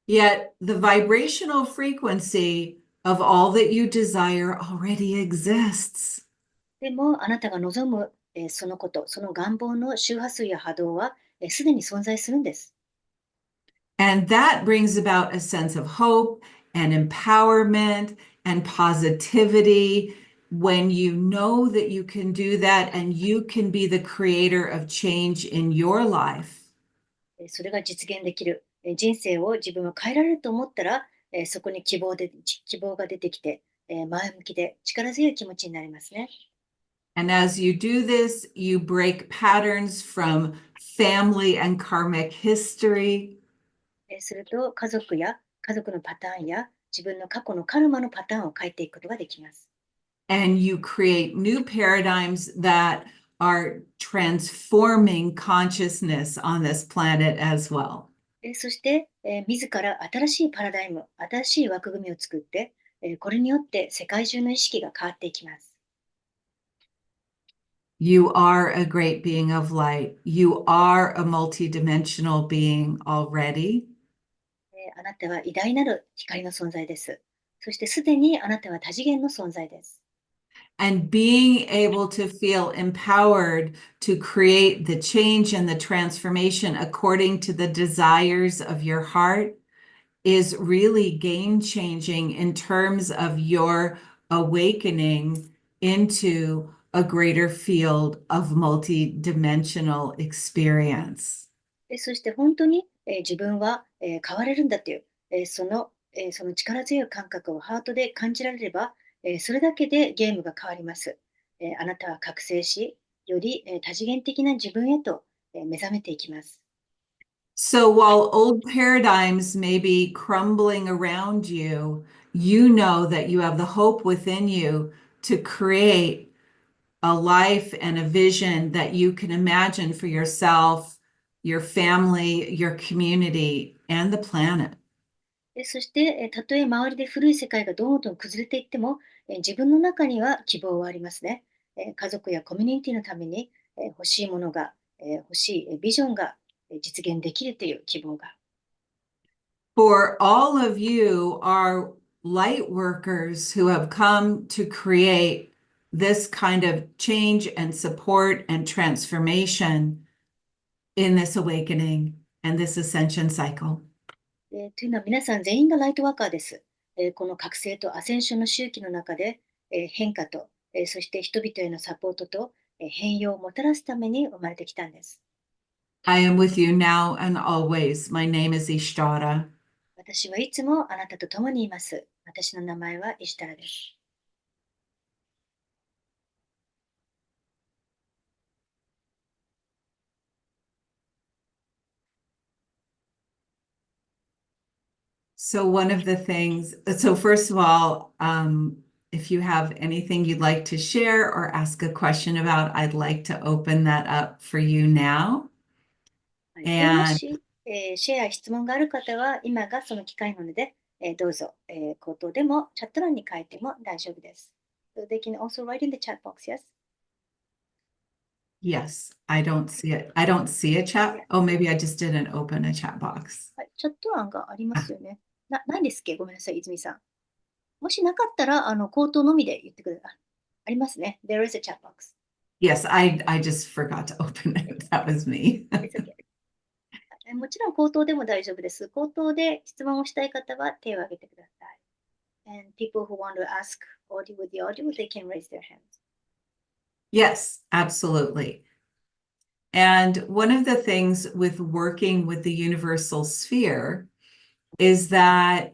Yet the vibrational frequency of all that you desire already exists. でもあなたが望む、そのこと、その願望の周波数や波動はすでに存在するんです。And that brings about a sense of hope and empowerment and positivity when you know that you can do that and you can be the creator of change in your life. それが実現できる。人生を自分は変えられると思ったら、そこに希望が出てきて、前向きで力強い気持ちになりますね。And as you do this, you break patterns from family and karmic history. すると家族のパターンや自分の過去のカルマのパターンを変えていくことができます。And you create new paradigms that are transforming consciousness on this planet as well. そして、自ら新しいパラダイム、新しい枠組みを作って、これによって世界中の意識が変わっていきます。You are a great being of light. You are a multidimensional being already. あなたは偉大なる光の存在です。そしてすでにあなたは多次元の存在です。And being able to feel empowered to create the change and the transformation according to the desires of your heart is really game changing in terms of your awakening into a greater field of multidimensional experience. そして本当に、自分は、変われるんだという、その、その力強い感覚をハートで感じられれば、それだけでゲームが変わります。あなたは覚醒し、より多次元的な自分へと目覚めていきます。So while old paradigms may be crumbling around you, you know that you have the hope within you to create a life and a vision that you can imagine for yourself, your family, your community, and the planet. そして、たとえ周りで古い世界がどんどん崩れていっても、自分の中には希望はありますね。家族やコミュニティのために、欲しいものが、欲しいビジョンが実現できるという希望が。For all of you are light workers who have come to create this kind of change and support and transformation in this awakening and this ascension cycle. というのは皆さん全員がライトワーカーです。この覚醒とアセンションの周期の中で、変化と、そして人々へのサポートと、変容をもたらすために生まれてきたんです。I am with you now and always. My name is Ishtara. 私はいつもあなたと共にいます。私の名前はイシュタラです。So one of the things, so first of all, if you have anything you'd like to share or ask a question about, I'd like to open that up for you now. はい、でも And し、シェアや質問がある方は今がその機会なので、どうぞ、口頭でもチャット欄に書いても大丈夫です。So they can also write in the chat box, yes? yes, I don't see it. I don't see a chat. Oh, maybe I just didn't open a chat box. はい、チャット欄がありますよね。ないですっけ？ごめんなさい、泉さん。もしなかったら、口頭のみで言ってください。ありますね。There is a chat box. Yes, I just forgot to open it. That was me. It's okay. もちろん口頭でも大丈夫です。口頭で質問をしたい方は手を挙げてください。And people who want to ask audio with the audio, they can raise their hands. Yes, absolutely. And one of the things with working with the universal sphere is that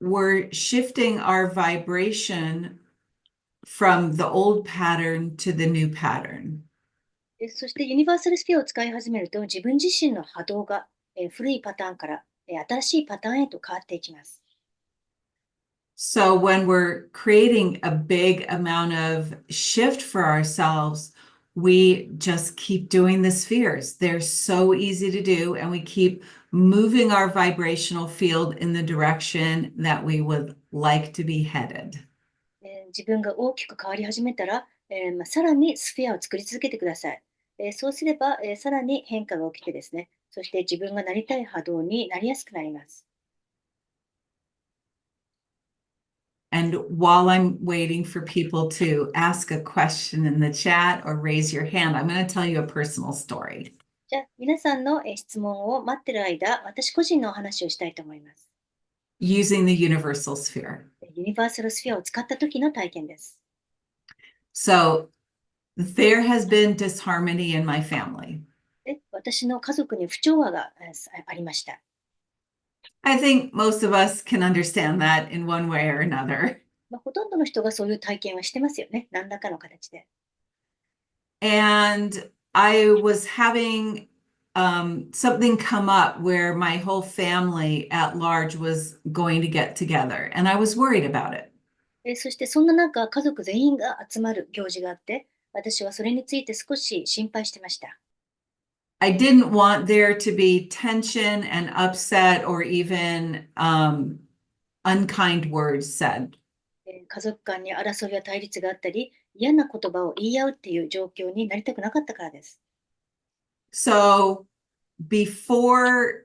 we're shifting our vibration from the old pattern to the new pattern. そしてユニバーサルスフィアを使い始めると自分自身の波動が、古いパターンから、新しいパターンへと変わっていきます。So when we're creating a big amount of shift for ourselves, we just keep doing the spheres. They're so easy to do, and we keep moving our vibrational field in the direction that we would like to be headed. 自分が大きく変わり始めたら、さらにスフィアを作り続けてください。そうすれば、さらに変化が起きてですね、そして自分がなりたい波動になりやすくなります。And while I'm waiting for people to ask a question in the chat or raise your hand, I'm going to tell you a personal story. じゃあ、皆さんの質問を待ってる間、私個人のお話をしたいと思います。Using the universal sphere. ユニバーサルスフィアを使った時の体験です。So there has been disharmony in my family. 私の家族に不調和がありました。I think most of us can understand that in one way or another. ほとんどの人がそういう体験はしてますよね。何らかの形で。And I was having something come up where my whole family at large was going to get together, and I was worried about it. そしてそんな中、家族全員が集まる行事があって、私はそれについて少し心配してました。I didn't want there to be tension and upset or even unkind words said. 家族間に争いや対立があったり、嫌な言葉を言い合うっていう状況になりたくなかったからです。So before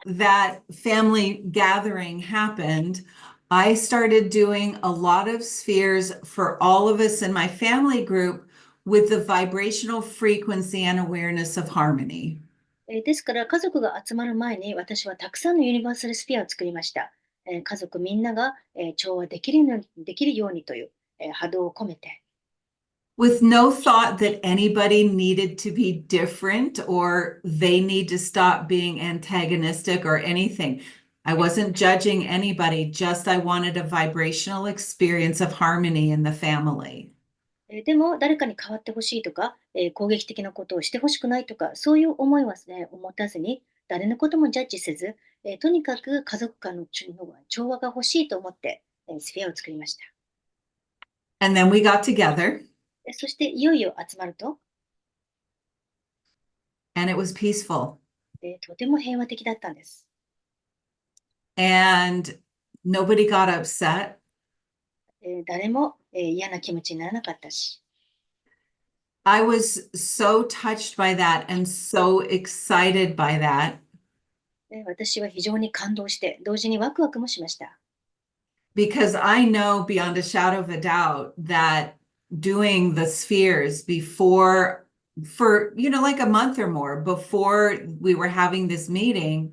that family gathering happened, I started doing a lot of spheres for all of us in my family group with the vibrational frequency and awareness of harmony. ですから家族が集まる前に私はたくさんのユニバーサルスフィアを作りました。家族みんなが、調和できるようにという、波動を込めて。With no thought that anybody needed to be different or they need to stop being antagonistic or anything. I wasn't judging anybody, just I wanted a vibrational experience of harmony in the family. でも誰かに変わってほしいとか、攻撃的なことをしてほしくないとか、そういう思いはですね、持たずに、誰のこともジャッジせず、とにかく家族間の調和が欲しいと思って、スフィアを作りました。And then we got together, そしていよいよ集まると、and it was peaceful. とても平和的だったんです。And nobody got upset. 誰も、嫌な気持ちにならなかったし、I was so touched by that and so excited by that 私は非常に感動して、同時にワクワクもしました。because I know beyond a shadow of a doubt that doing the spheres before, for, like a month or more before we were having this meeting,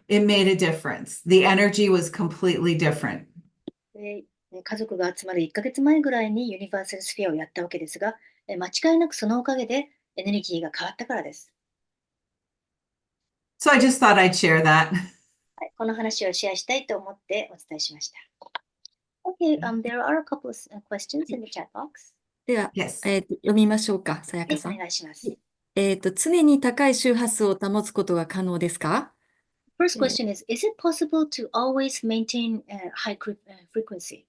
it made a difference. The energy was completely different. 家族が集まる1ヶ月前ぐらいにユニバーサルスフィアをやったわけですが、間違いなくそのおかげでエネルギーが変わったからです。So I just thought I'd share that. はい、この話をシェアしたいと思ってお伝えしました。Okay, there are a couple of questions in the chat box. では、Yes. 読みましょうか、さやはい、かさん。お願いします。常に高い周波数を保つことが可能ですか？ First question is it possible to always maintain a high frequency?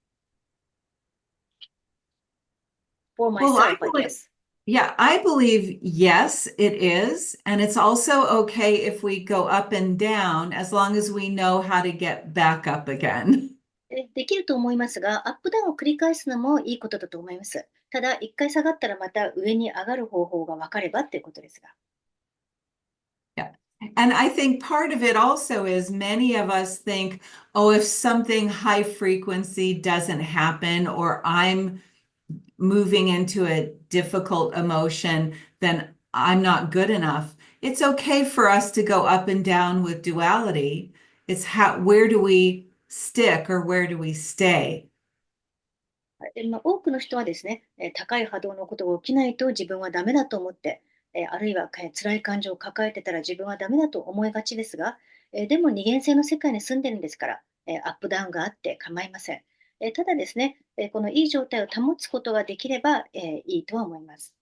For Well, I myself, I believe- guess. Yeah, I believe yes, it is. And it's also okay if we go up and down as long as we know how to get back up again. できると思いますが、アップダウンを繰り返すのもいいことだと思います。ただ、一回下がったらまた上に上がる方法が分かればっていうことですが。And I think part of it also is many of us think, oh, if something high frequency doesn't happen or I'm moving into a difficult emotion, then I'm not good enough. It's okay for us to go up and down with duality. It's where do we stick or where do we stay? 多くの人はですね、高い波動のことが起きないと自分はダメだと思って、あるいは辛い感情を抱えてたら自分はダメだと思いがちですが、でも二元性の世界に住んでるんですから、アップダウンがあって構いません。ただですね、このいい状態を保つことができれば、いいとは思います。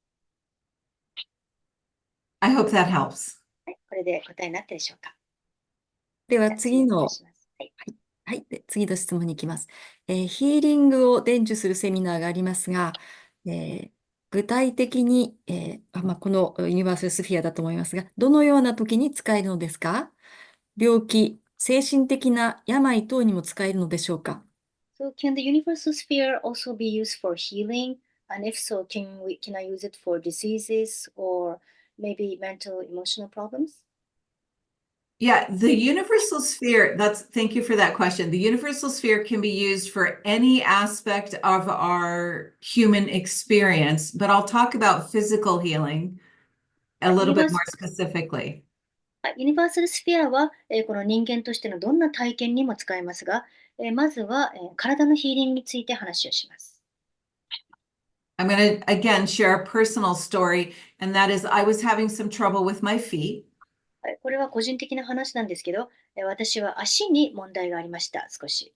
I hope that helps. はい、これで答えになったでしょうか。ではじゃあ次の、お願いします。はいはい、で次の質問に行きます。ヒーリングを伝授するセミナーがありますが、具体的に、このユニバーサルスフィアだと思いますが、どのような時に使えるのですか？病気、精神的な病等にも使えるのでしょうか？ So can the universal sphere also be used for healing? And if so, can I use it for diseases or maybe mental emotional problems? Yeah, the universal sphere, thank you for that question. The universal sphere can be used for any aspect of our human experience, but I'll talk about physical healing a little bit more specifically. ユニバーサルスフィアは、この人間としてのどんな体験にも使えますが、まずは、体のヒーリングについて話をします。I'm going to again share a personal story, and that is I was having some trouble with my feet. これは個人的な話なんですけど、私は足に問題がありました、少し。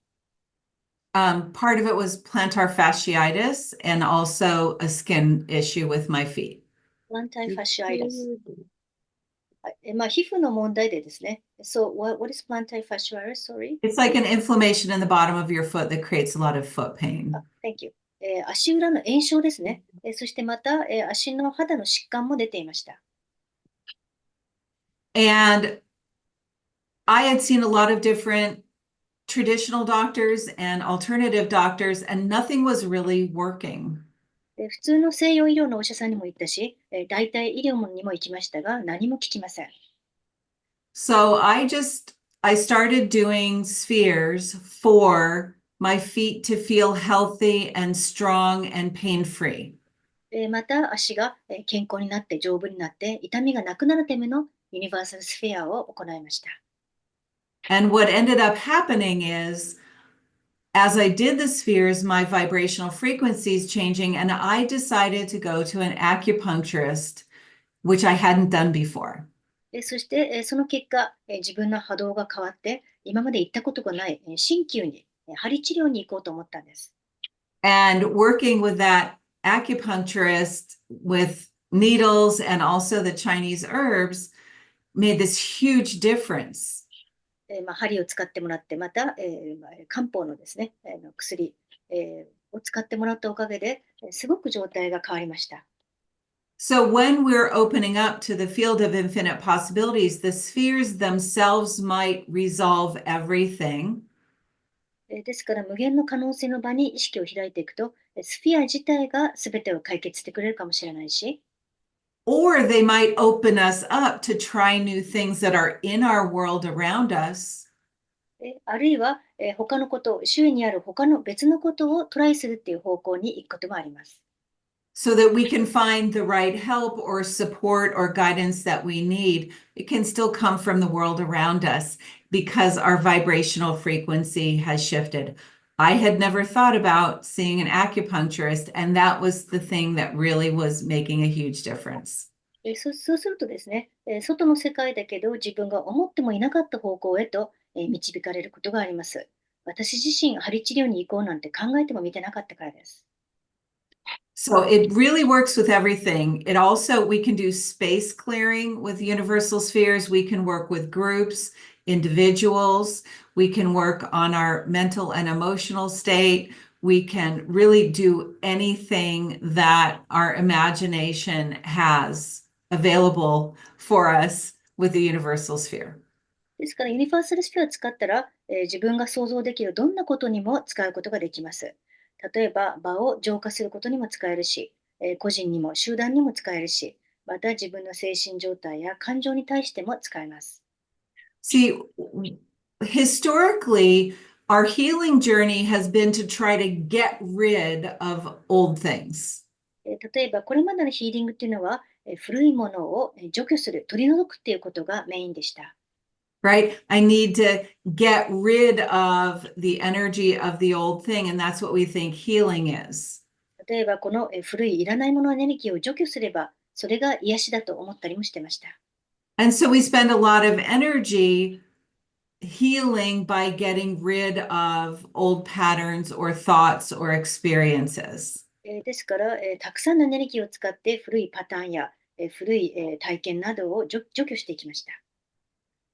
Part of it was plantar fasciitis and also a skin issue with my feet. Plantar fasciitis。皮膚の問題でですね。So, what is plantar fasciitis? Sorry. It's like an inflammation in the bottom of your foot that creates a lot of foot pain. Thank you. 足裏の炎症ですね。そしてまた、足の肌の疾患も出ていました。And I had seen a lot of different traditional doctors and alternative doctors, and nothing was really working. 普通の西洋医療のお医者さんにも行ったし、代替医療にも行きましたが、何も効きません。So I started doing spheres for my feet to feel healthy and strong and pain-free. また足が健康になって丈夫になって痛みがなくなるためのユニバーサルスフィアを行いました。And what ended up happening is, as I did the spheres, my vibrational frequencies changing, and I decided to go to an acupuncturist, which I hadn't done before. そして、その結果、自分の波動が変わって、今まで行ったことがない、鍼灸に、鍼治療に行こうと思ったんです。And working with that acupuncturist with needles and also the Chinese herbs made this huge difference. 針を使ってもらって、また、漢方のですね、薬、を使ってもらったおかげで、すごく状態が変わりました。So when we're opening up to the field of infinite possibilities, the spheres themselves might resolve everything, ですから、無限の可能性の場に意識を開いていくと、スフィア自体が全てを解決してくれるかもしれないし、or they might open us up to try new things that are in our world around us. あるいは、他のことを、周囲にある他の別のことをトライするっていう方向に行くこともあります。So that we can find the right help or support or guidance that we need. It can still come from the world around us because our vibrational frequency has shifted. I had never thought about seeing an acupuncturist, and that was the thing that really was making a huge difference. そうするとですね、外の世界だけど自分が思ってもいなかった方向へと、導かれることがあります。私自身、針治療に行こうなんて考えてもみてなかったからです。So it really works with everything. It also, we can do space clearing with universal spheres. We can work with groups, individuals. We can work on our mental and emotional state. We can really do anything that our imagination has available for us with the universal sphere. ですから、ユニバーサルスフィアを使ったら、自分が想像できるどんなことにも使うことができます。例えば、場を浄化することにも使えるし、個人にも集団にも使えるし、また自分の精神状態や感情に対しても使えます。See, historically, our healing journey has been to try to get rid of old things. 例えば、これまでのヒーリングっていうのは、古いものを除去する、取り除くっていうことがメインでした。Right? I need to get rid of the energy of the old thing, and that's what we think healing is. 例えば、この古いいらないものエネルギーを除去すれば、それが癒しだと思ったりもしてました。And so we spend a lot of energy healing by getting rid of old patterns or thoughts or experiences. ですから、たくさんのエネルギーを使って古いパターンや、古い、体験などを除去していきました。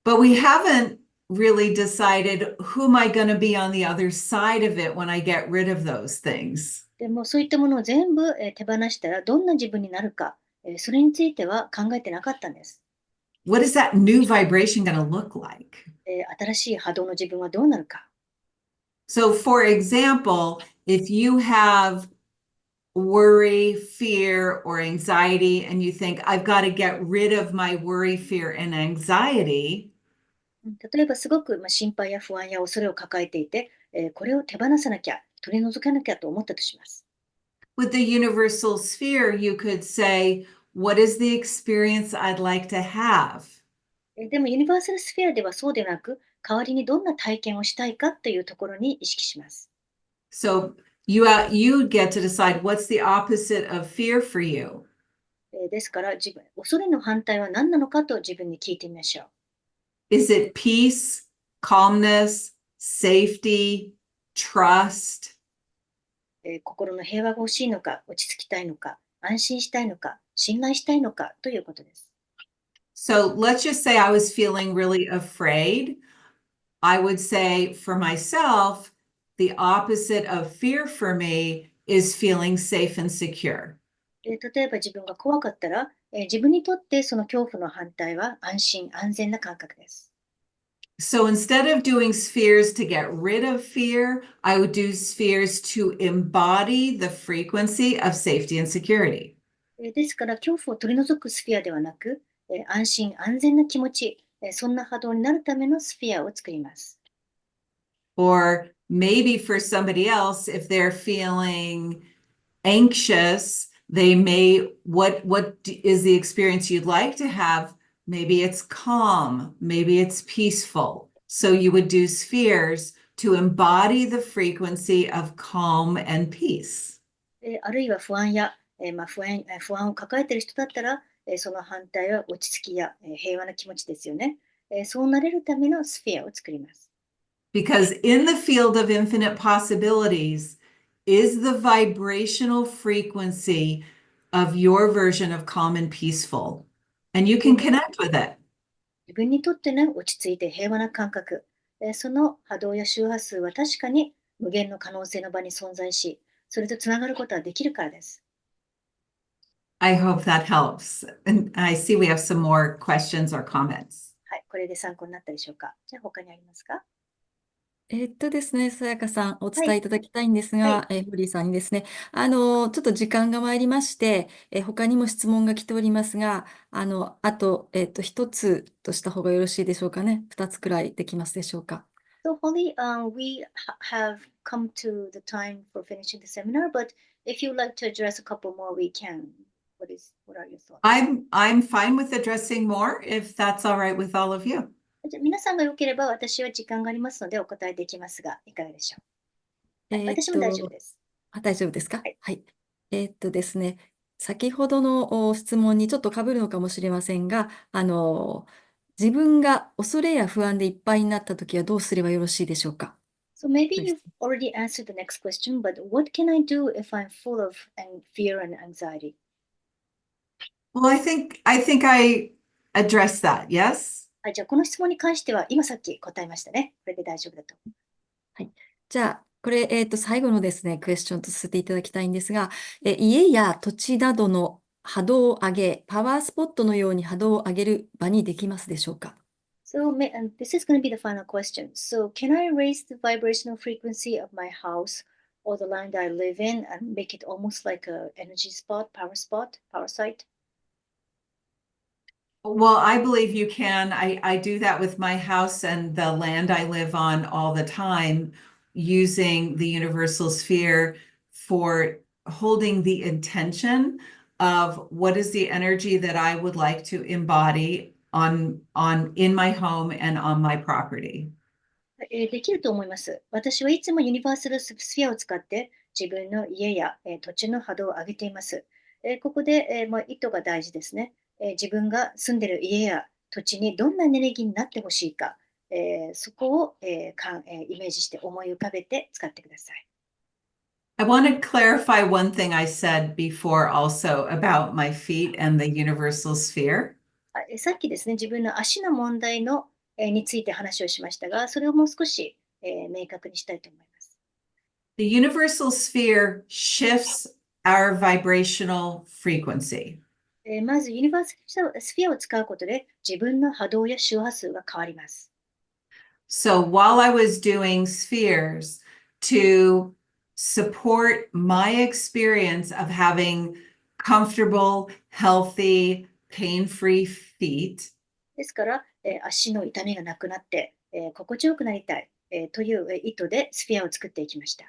But we haven't really decided who am I going to be on the other side of it when I get rid of those things. でもそういったものを全部、手放したらどんな自分になるか、それについては考えてなかったんです。What is that new vibration going to look like? 新しい波動の自分はどうなるか。So, for example, if you have worry, fear, or anxiety, and you think, I've got to get rid of my worry, fear, and anxiety, 例えばすごく、心配や不安や恐れを抱えていて、これを手放さなきゃ、取り除かなきゃと思ったとします。with the universal sphere, you could say, what is the experience I'd like to have? でもユニバーサルスフィアではそうではなく、代わりにどんな体験をしたいかというところに意識します。So you get to decide what's the opposite of fear for you. ですから恐れの反対は何なのかと自分に聞いてみましょう。Is it peace, calmness, safety, trust? 心の平和が欲しいのか、落ち着きたいのか、安心したいのか、信頼したいのかということです。So let's just say I was feeling really afraid. I would say for myself, the opposite of fear for me is feeling safe and secure. 例えば自分が怖かったら、自分にとってその恐怖の反対は安心安全な感覚です。So instead of doing spheres to get rid of fear, I would do spheres to embody the frequency of safety and security. ですから恐怖を取り除くスフィアではなく、安心安全な気持ち、そんな波動になるためのスフィアを作ります。Or maybe for somebody else, if they're feeling anxious, they may, what is the experience you'd like to have? Maybe it's calm, maybe it's peaceful. So you would do spheres to embody the frequency of calm and peace. あるいは不安や、不安を抱えている人だったら、その反対は落ち着きや平和な気持ちですよね。そうなれるためのスフィアを作ります。Because in the field of infinite possibilities is the vibrational frequency of your version of calm and peaceful. And you can connect with it. 自分にとっての落ち着いて平和な感覚、その波動や周波数は確かに無限の可能性の場に存在し、それとつながることはできるからです。I hope that helps. And I see we have some more questions or comments. はい、これで参考になったでしょうか。じゃあ他にありますか？ですね、さやかさん、おはい、伝えいただきたいんですはい。が、ホリーさんにですね、ちょっと時間が参りまして、他にも質問が来ておりますが、あと、一つとした方がよろしいでしょうかね。二つくらいできますでしょうか。So, Holly, we have come to the time for finishing the seminar, but if you'd like to address a couple more, we can. What are your thoughts? I'm fine with addressing more if that's all right with all of you. じゃあ皆さんが良ければ私は時間がありますのでお答えできますが、いかがでしょう？はい、えっ私も大丈夫と、です。大丈夫ですか？はい。はい。ですね、先ほどの質問にちょっと被るのかもしれませんが、自分が恐れや不安でいっぱいになったときはどうすればよろしいでしょうか？ So maybe です。you've already answered the next question, but what can I do if I'm full of fear and anxiety? Well, I think I addressed that. Yes. はい、じゃあこの質問に関しては今さっき答えましたね。これで大丈夫だと。はい。じゃあ、これ、最後のですね、クエスチョンとさせていただきたいんですが、家や土地などの波動を上げ、パワースポットのように波動を上げる場にできますでしょうか？ So and this is going to be the final question. So can I raise the vibrational frequency of my house or the land I live in and make it almost like a energy spot, power site? Well, I believe you can. I do that with my house and the land I live on all the time, using the universal sphere for holding the intention of what is the energy that I would like to embody on in my home and on my property. できると思います。私はいつもユニバーサルスフィアを使って自分の家や、土地の波動を上げています。ここで、意図が大事ですね。自分が住んでいる家や土地にどんなエネルギーになってほしいか、そこを、イメージして思い浮かべて使ってください。I want to clarify one thing I said before also about my feet and the universal sphere. さっきですね、自分の足の問題の、について話をしましたが、それをもう少し、明確にしたいと思います。The universal sphere shifts our vibrational frequency. まず、ユニバーサルスフィアを使うことで、自分の波動や周波数が変わります。So while I was doing spheres to support my experience of having comfortable, healthy, pain-free feet, ですから、足の痛みがなくなって、心地よくなりたい、という意図でスフィアを作っていきました。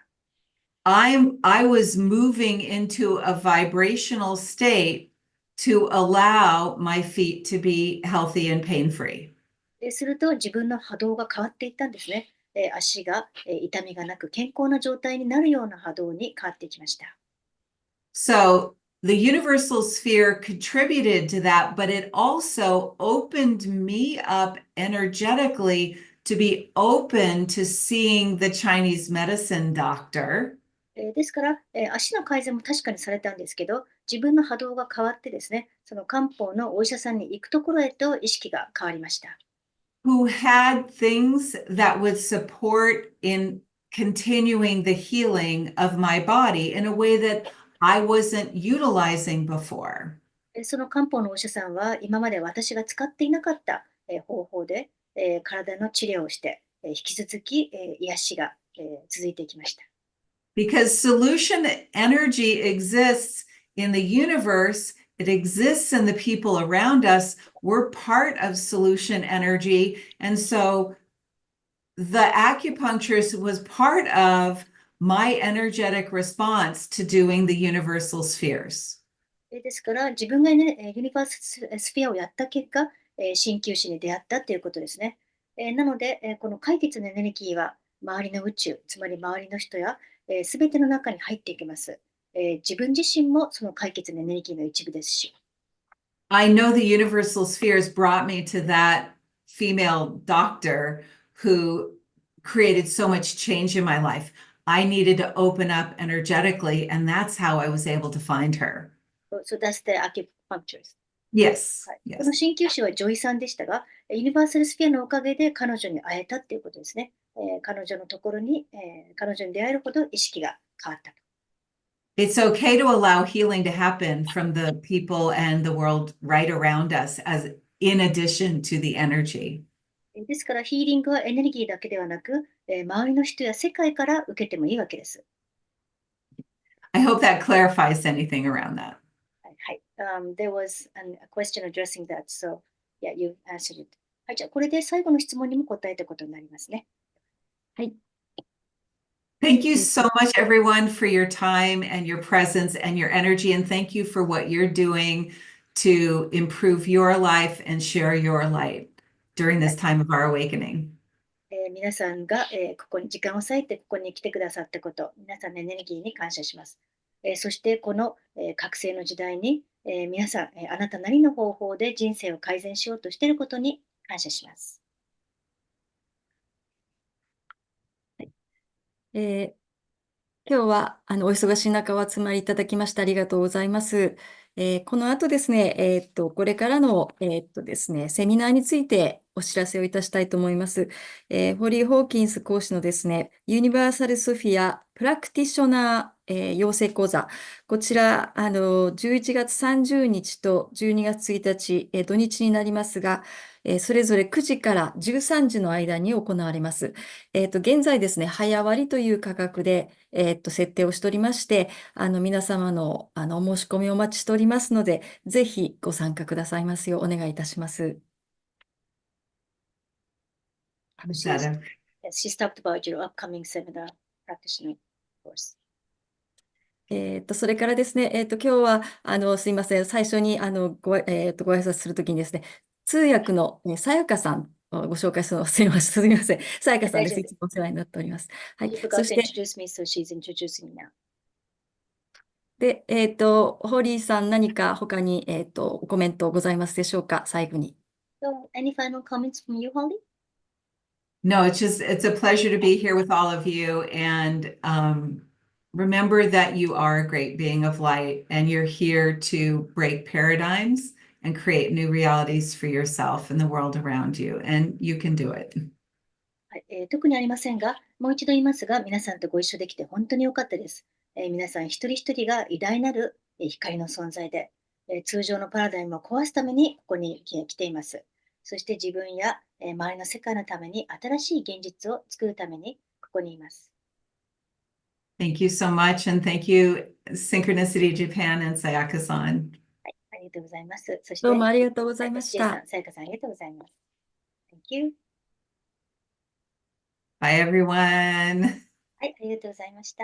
I was moving into a vibrational state to allow my feet to be healthy and pain-free. すると、自分の波動が変わっていったんですね。足が、痛みがなく健康な状態になるような波動に変わっていきました。So the universal sphere contributed to that, but it also opened me up energetically to be open to seeing the Chinese medicine doctor. ですから、足の改善も確かにされたんですけど、自分の波動が変わってですね、その漢方のお医者さんに行くところへと意識が変わりました。Who had things that would support in continuing the healing of my body in a way that I wasn't utilizing before. その漢方のお医者さんは、今まで私が使っていなかった、方法で、体の治療をして、引き続き、癒しが、続いていきました。Because solution energy exists in the universe, it exists in the people around us. We're part of solution energy. And so the acupuncturist was part of my energetic response to doing the universal spheres. ですから、自分がね、ユニバーススフィアをやった結果、鍼灸師に出会ったということですね。なので、この解決のエネルギーは、周りの宇宙、つまり周りの人や、すべての中に入っていきます。自分自身もその解決のエネルギーの一部ですし。I know the universal spheres brought me to that female doctor who created so much change in my life. I needed to open up energetically, and that's how I was able to find her. So that's the acupuncturist. Yes, はい、こ yes. の鍼灸師は女医さんでしたが、ユニバーサルスフィアのおかげで彼女に会えたっていうことですね。彼女のところに、彼女に出会えるほど意識が変わったと。It's okay to allow healing to happen from the people and the world right around us, as in addition to the energy. ですからヒーリングはエネルギーだけではなく、周りの人や世界から受けてもいいわけです。I hope that clarifies anything around that. はい。There was a question addressing that, so yeah, you answered it. はい、じゃあこれで最後の質問にも答えたことになりますね。はい。Thank you so much, everyone, for your time and your presence and your energy. And thank you for what you're doing to improve your life and share your light during this time of our awakening. 皆さんが、ここに時間を割いてここに来てくださったこと、皆さんのエネルギーに感謝します。そしてこの、覚醒の時代に、皆さん、あなたなりの方法で人生を改善しようとしていることに感謝します。今日はお忙しい中お集まりいただきましてありがとうございます。この後ですね、これからの、ですね、セミナーについてお知らせをいたしたいと思います。ホリー・ホーキンス講師のですね、ユニバーサルスフィアプラクティショナー、養成講座。こちら、11月30日と12月1日、土日になりますが、それぞれ9時から13時の間に行われます。現在ですね、早割という価格で、設定をしておりまして、皆様の、お申し込みをお待ちしておりますので、ぜひご参加くださいますようお願いいたします。Yes, she's talked about your upcoming seminar practitioner course. それからですね、今日は、すいません、最初に、ご挨拶するときにですね、通訳の、さやかさんをご紹介するのをすみません。さやかさんです。いつもお世話になっております。はい。She そ forgot し to て、introduce me, so she's introducing me now. で、ホリーさん、何か他に、コメントございますでしょうか、最後に。So, any final comments from you, Holly? No, it's a pleasure to be here with all of you. And remember that you are a great being of light and you're here to break paradigms and create new realities for yourself and the world around you. And you can do it. はい、特にありませんが、もう一度言いますが、皆さんとご一緒できて本当に良かったです。皆さん一人一人が偉大なる光の存在で、通常のパラダイムを壊すためにここに来ています。そして自分や周りの世界のために新しい現実を作るためにここにいます。Thank you so much. And thank you, Synchronicity Japan and Sayaka-san. はい、ありがとうございます。そして、どうもありがとうございまし ジェイさた。ん、さやかさん、ありがとうございます。Thank you. Bye, everyone. はい、ありがとうございました。